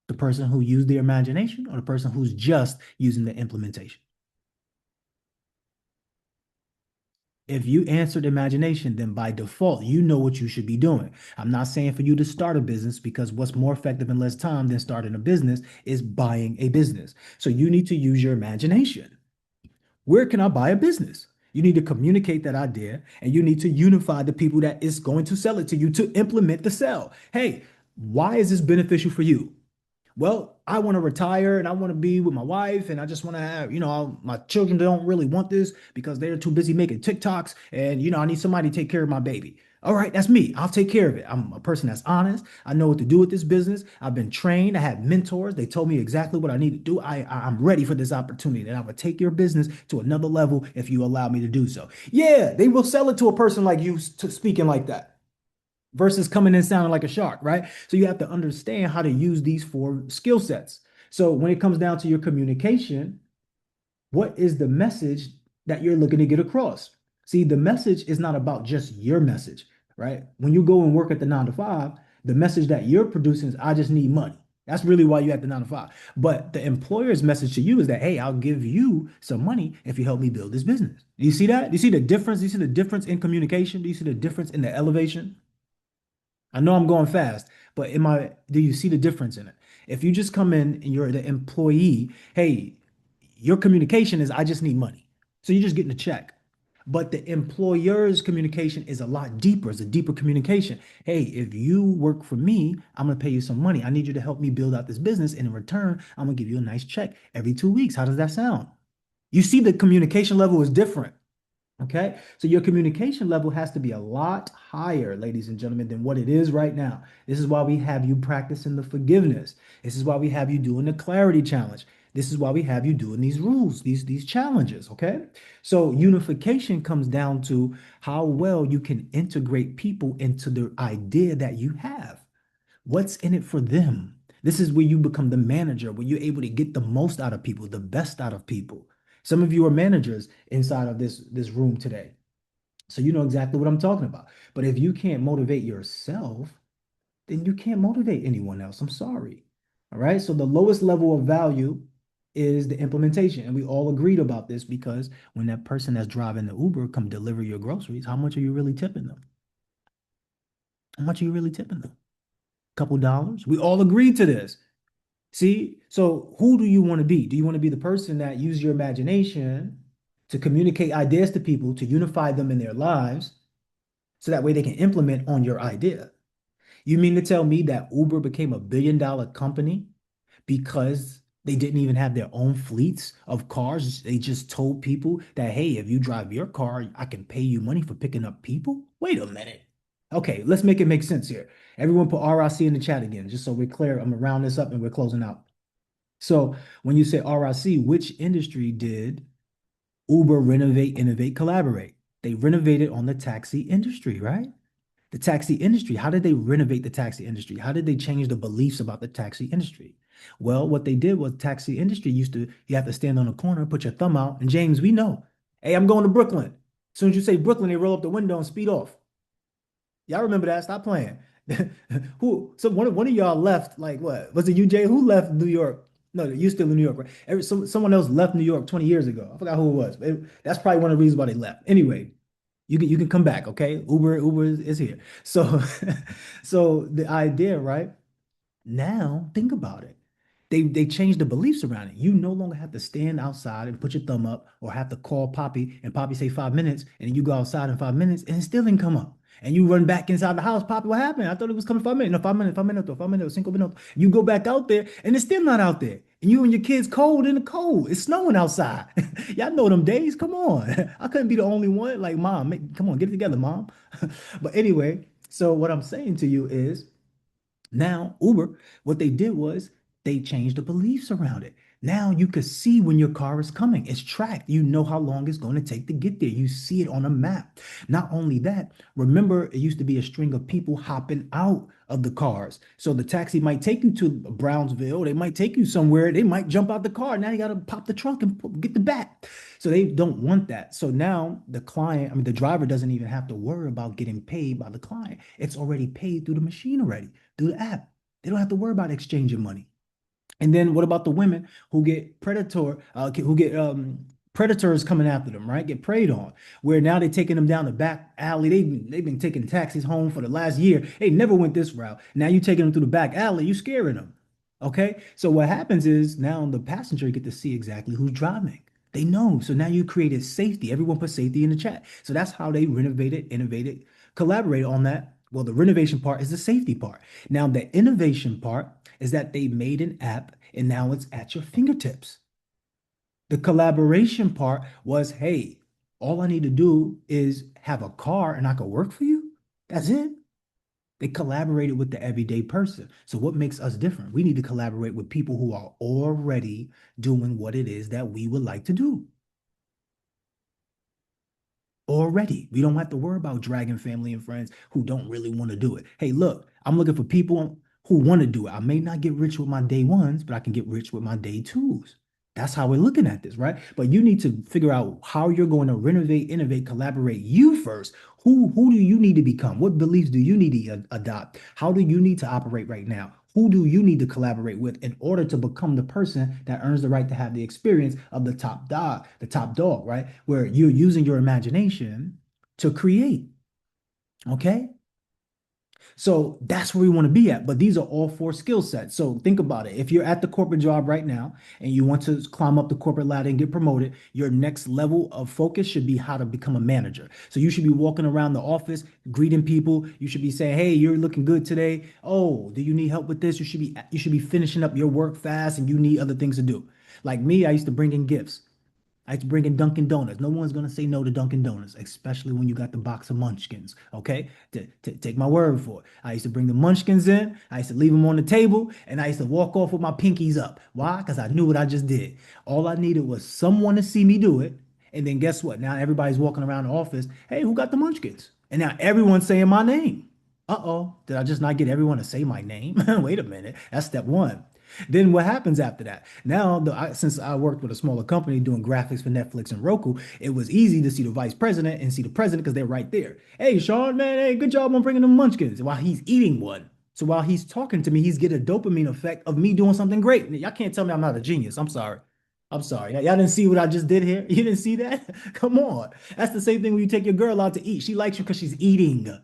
The person who used their imagination or the person who's just using the implementation? If you answered imagination, then by default, you know what you should be doing. I'm not saying for you to start a business, because what's more effective in less time than starting a business is buying a business. So you need to use your imagination. Where can I buy a business? You need to communicate that idea, and you need to unify the people that is going to sell it to you to implement the sell. Hey, why is this beneficial for you? Well, I want to retire and I want to be with my wife, and I just want to have, my children don't really want this because they're too busy making TikToks, and I need somebody to take care of my baby. All right, that's me. I'll take care of it. I'm a person that's honest. I know what to do with this business. I've been trained. I had mentors. They told me exactly what I need to do. I'm ready for this opportunity, and I would take your business to another level if you allow me to do so. Yeah, they will sell it to a person like you speaking like that versus coming in sounding like a shark, right? So you have to understand how to use these 4 skill sets. So when it comes down to your communication, what is the message that you're looking to get across? See, the message is not about just your message, right? When you go and work at the 9 to 5, the message that you're producing is, I just need money. That's really why you're at the 9 to 5. But the employer's message to you is that, hey, I'll give you some money if you help me build this business. Do you see that? Do you see the difference? Do you see the difference in communication? Do you see the difference in the elevation? I know I'm going fast, but do you see the difference in it? If you just come in and you're the employee, hey, your communication is, I just need money. So you're just getting a check. But the employer's communication is a lot deeper. It's a deeper communication. Hey, if you work for me, I'm going to pay you some money. I need you to help me build out this business. And in return, I'm going to give you a nice check every 2 weeks. How does that sound? You see, the communication level is different. Okay. So your communication level has to be a lot higher, ladies and gentlemen, than what it is right now. This is why we have you practicing the forgiveness. This is why we have you doing the clarity challenge. This is why we have you doing these rules, these challenges. Okay. So unification comes down to how well you can integrate people into the idea that you have. What's in it for them? This is where you become the manager, where you're able to get the most out of people, the best out of people. Some of you are managers inside of this room today. So you know exactly what I'm talking about. But if you can't motivate yourself, then you can't motivate anyone else. I'm sorry. All right. So the lowest level of value is the implementation. And we all agreed about this because when that person that's driving the Uber come deliver your groceries, how much are you really tipping them? How much are you really tipping them? Couple dollars. We all agreed to this. See, so who do you want to be? Do you want to be the person that use your imagination to communicate ideas to people, to unify them in their lives, so that way they can implement on your idea? You mean to tell me that Uber became $1 billion company because they didn't even have their own fleets of cars? They just told people that, hey, if you drive your car, I can pay you money for picking up people? Wait a minute. Okay, let's make it make sense here. Everyone put RIC in the chat again, just so we're clear. I'm gonna round this up and we're closing out. So when you say RIC, which industry did Uber renovate, innovate, collaborate? They renovated on the taxi industry, right? The taxi industry. How did they renovate the taxi industry? How did they change the beliefs about the taxi industry? Well, what they did was taxi industry used to, you have to stand on a corner, put your thumb out, and James, we know, hey, I'm going to Brooklyn. As soon as you say Brooklyn, they roll up the window and speed off. Y'all remember that? Stop playing. Who? So one of y'all left. Like what? Was it you, Jay? Who left New York? No, you still in New York, right? Someone else left New York 20 years ago. I forgot who it was. That's probably one of the reasons why they left. Anyway, you can come back, okay? Uber is here. So so the idea, right? Now think about it. They changed the beliefs around it. You no longer have to stand outside and put your thumb up or have to call Poppy and Poppy say 5 minutes and then you go outside in 5 minutes and it still didn't come up. And you run back inside the house, Poppy, what happened? I thought it was coming 5 minutes. No, 5 minutes, 5 minutes, 5 minutes, 5 minutes. You go back out there and it's still not out there. And you and your kids cold in the cold. It's snowing outside. Y'all know them days. Come on. I couldn't be the only one. Like, mom, come on, get it together, mom. But anyway, so what I'm saying to you is now, Uber, what they did was they changed the beliefs around it. Now you can see when your car is coming. It's tracked. You know how long it's going to take to get there. You see it on a map. Not only that, remember it used to be a string of people hopping out of the cars. So the taxi might take you to Brownsville. They might take you somewhere. They might jump out the car. Now you got to pop the trunk and get the back. So they don't want that. So now the client, I mean, the driver doesn't even have to worry about getting paid by the client. It's already paid through the machine already, through the app. They don't have to worry about exchanging money. And then what about the women who get predators coming after them, right? Get preyed on, where now they're taking them down the back alley. They've been taking taxis home for the last year. They never went this route. Now you taking them through the back alley, you scaring them. Okay. So what happens is now the passenger get to see exactly who's driving. They know. So now you created safety. Everyone put safety in the chat. So that's how they renovated, innovated, collaborated on that. Well, the renovation part is the safety part. Now, the innovation part is that they made an app and now it's at your fingertips. The collaboration part was, hey, all I need to do is have a car and I can work for you. That's it. They collaborated with the everyday person. So what makes us different? We need to collaborate with people who are already doing what it is that we would like to do. Already. We don't have to worry about dragging family and friends who don't really want to do it. Hey, look, I'm looking for people who want to do it. I may not get rich with my day ones, but I can get rich with my day twos. That's how we're looking at this, right? But you need to figure out how you're going to renovate, innovate, collaborate you first. Who do you need to become? What beliefs do you need to adopt? How do you need to operate right now? Who do you need to collaborate with in order to become the person that earns the right to have the experience of the top dog, right? Where you're using your imagination to create. Okay. So that's where we want to be at. But these are all four skill sets. So think about it. If you're at the corporate job right now and you want to climb up the corporate ladder and get promoted, your next level of focus should be how to become a manager. So you should be walking around the office, greeting people. You should be saying, hey, you're looking good today. Oh, do you need help with this? You should be finishing up your work fast and you need other things to do. Like me, I used to bring in gifts. I used to bring in Dunkin' Donuts. No one's gonna say no to Dunkin' Donuts, especially when you got the box of Munchkins. Okay, take my word for it. I used to bring the Munchkins in. I used to leave them on the table, and I used to walk off with my pinkies up. Why? Because I knew what I just did. All I needed was someone to see me do it, and then guess what? Now everybody's walking around the office. Hey, who got the Munchkins? And now everyone's saying my name. Uh-oh, did I just not get everyone to say my name? Wait a minute. That's step one. Then what happens after that? Now, since I worked with a smaller company doing graphics for Netflix and Roku, it was easy to see the vice president and see the president because they're right there. Hey, Sean, man, hey, good job on bringing them munchkins while he's eating one. So while he's talking to me, he's getting a dopamine effect of me doing something great. Y'all can't tell me I'm not a genius. I'm sorry. I'm sorry. Y'all didn't see what I just did here? You didn't see that? Come on. That's the same thing when you take your girl out to eat. She likes you because she's eating.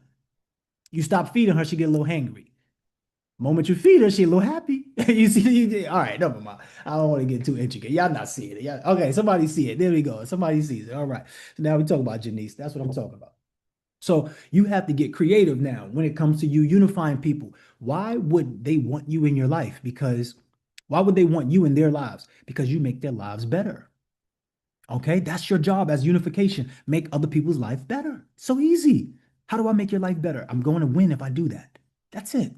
You stop feeding her, she get a little hangry. Moment you feed her, she a little happy. You see, all right, never mind. I don't want to get too intricate. Y'all not seeing it. Okay, somebody see it. There we go. Somebody sees it. All right. So now we talk about Janice. That's what I'm talking about. So you have to get creative now when it comes to you unifying people. Why would they want you in your life? Because why would they want you in their lives? Because you make their lives better. Okay, that's your job as unification. Make other people's life better. So easy. How do I make your life better? I'm going to win if I do that. That's it.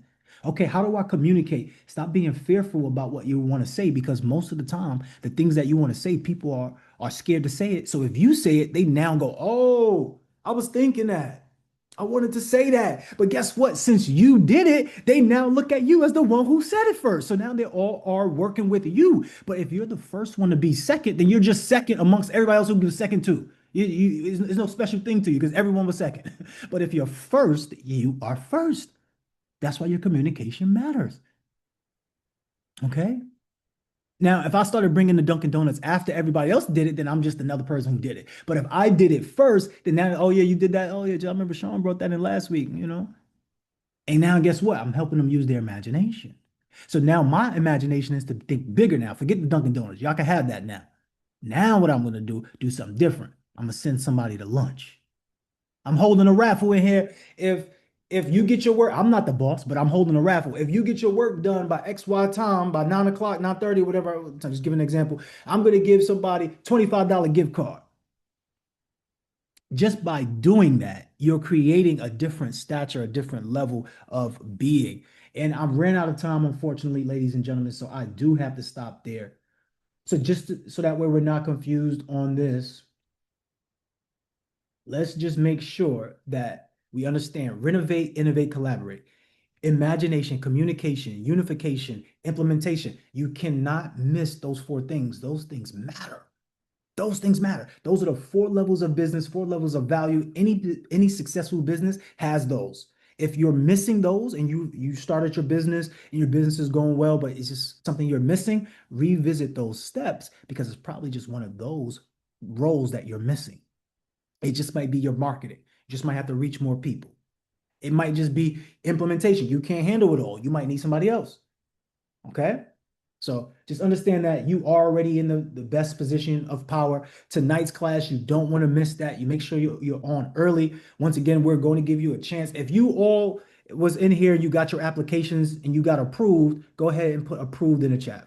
Okay, how do I communicate? Stop being fearful about what you want to say because most of the time, the things that you want to say, people are scared to say it. So if you say it, they now go, "Oh, I was thinking that. I wanted to say that." But guess what? Since you did it, they now look at you as the one who said it first. So now they all are working with you. But if you're the first one to be second, then you're just second amongst everybody else who was second too. It's no special thing to you because everyone was second. But if you're first, you are first. That's why your communication matters. Okay. Now, if I started bringing the Dunkin' Donuts after everybody else did it, then I'm just another person who did it. But if I did it first, then now, oh yeah, you did that. Oh yeah, I remember Sean brought that in last week, you know? And now guess what? I'm helping them use their imagination. So now my imagination is to think bigger now. Forget the Dunkin' Donuts. Y'all can have that now. Now what I'm gonna do something different. I'm gonna send somebody to lunch. I'm holding a raffle in here. If you get your work, I'm not the boss, but I'm holding a raffle. If you get your work done by XY time, by 9 o'clock, 9:30, whatever, I'm just give an example. I'm going to give somebody $25 gift card. Just by doing that, you're creating a different stature, a different level of being. And I've ran out of time, unfortunately, ladies and gentlemen, so I do have to stop there. So so that way we're not confused on this, let's just make sure that we understand renovate, innovate, collaborate. Imagination, communication, unification, implementation. You cannot miss those four things. Those things matter. Those things matter. Those are the four levels of business, four levels of value. Any successful business has those. If you're missing those and you started your business and your business is going well, but it's just something you're missing, revisit those steps because it's probably just one of those roles that you're missing. It just might be your marketing. You just might have to reach more people. It might just be implementation. You can't handle it all. You might need somebody else. Okay. So just understand that you are already in the best position of power. Tonight's class, you don't want to miss that. You make sure you're on early. Once again, we're going to give you a chance. If you all was in here, you got your applications and you got approved, go ahead and put approved in the chat.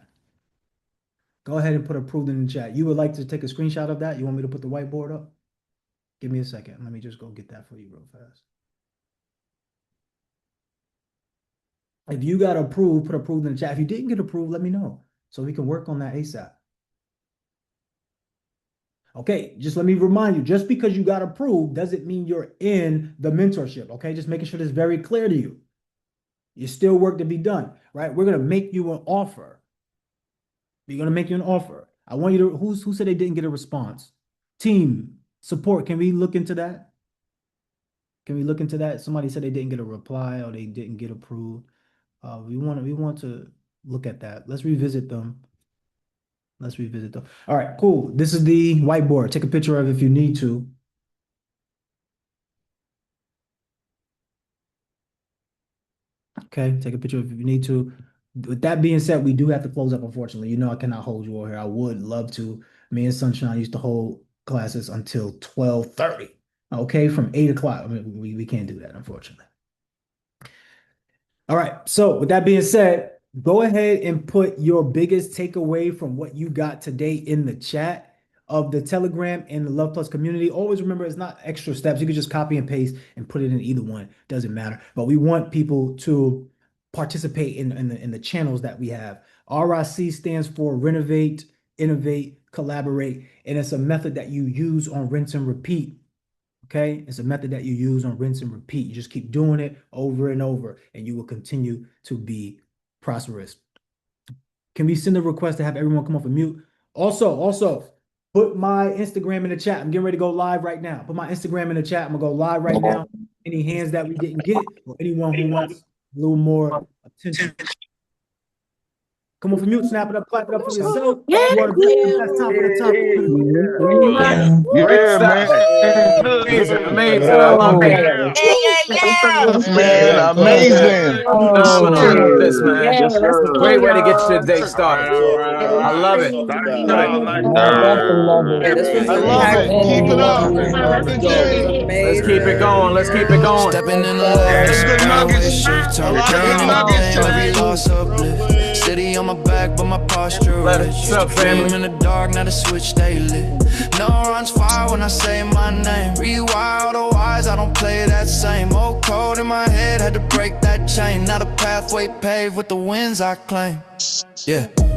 Go ahead and put approved in the chat. You would like to take a screenshot of that? You want me to put the whiteboard up? Give me a second. Let me just go get that for you real fast. If you got approved, put approved in the chat. If you didn't get approved, let me know so we can work on that ASAP. Okay, just let me remind you, just because you got approved doesn't mean you're in the mentorship. Okay, just making sure that's very clear to you. There's still work to be done, right? We're gonna make you an offer. We're gonna make you an offer. I want you to, who said they didn't get a response? Team support, can we look into that? Can we look into that? Somebody said they didn't get a reply or they didn't get approved. We want to look at that. Let's revisit them. Let's revisit them. All right, cool. This is the whiteboard. Take a picture of it if you need to. Okay, take a picture if you need to. With that being said, we do have to close up, unfortunately. You know, I cannot hold you all here. I would love to. Me and Sunshine used to hold classes until 12:30. Okay, from 8 o'clock. I mean, we can't do that, unfortunately. All right. So with that being said, go ahead and put your biggest takeaway from what you got today in the chat. of the Telegram and the Love Plus community. Always remember, it's not extra steps. You can just copy and paste and put it in either one. Doesn't matter. But we want people to participate in the channels that we have. RIC stands for Renovate, Innovate, Collaborate, and it's a method that you use on rinse and repeat. Okay, it's a method that you use on rinse and repeat. You just keep doing it over and over, and you will continue to be prosperous. Can we send a request to have everyone come off of mute? Also, put my Instagram in the chat. I'm getting ready to go live right now. Put my Instagram in the chat. I'm gonna go live right now. Any hands that we didn't get, or anyone who wants a little more attention. Come off of mute, snap it up, clap it up for yourself. Yeah. You want to be the best top of the top. Great stuff. Amazing. I love it. Man, amazing. Phenomenal. This, man. Yes. Great way to get your day started. I love it. I love it. Keep it up. Brother J. Let's keep it going. Let's keep it going. Stepping in the love, Good nuggets. A lot of good nuggets every today. loss uplift. City on my back, but my posture Let it rich. up, family. Dream in the dark, now the switch stay lit. No runs fire when I say my name. Rewire the wise, I don't play that same. Old code in my head, had to break that chain. Now the pathway paved with the winds I claim. Yeah.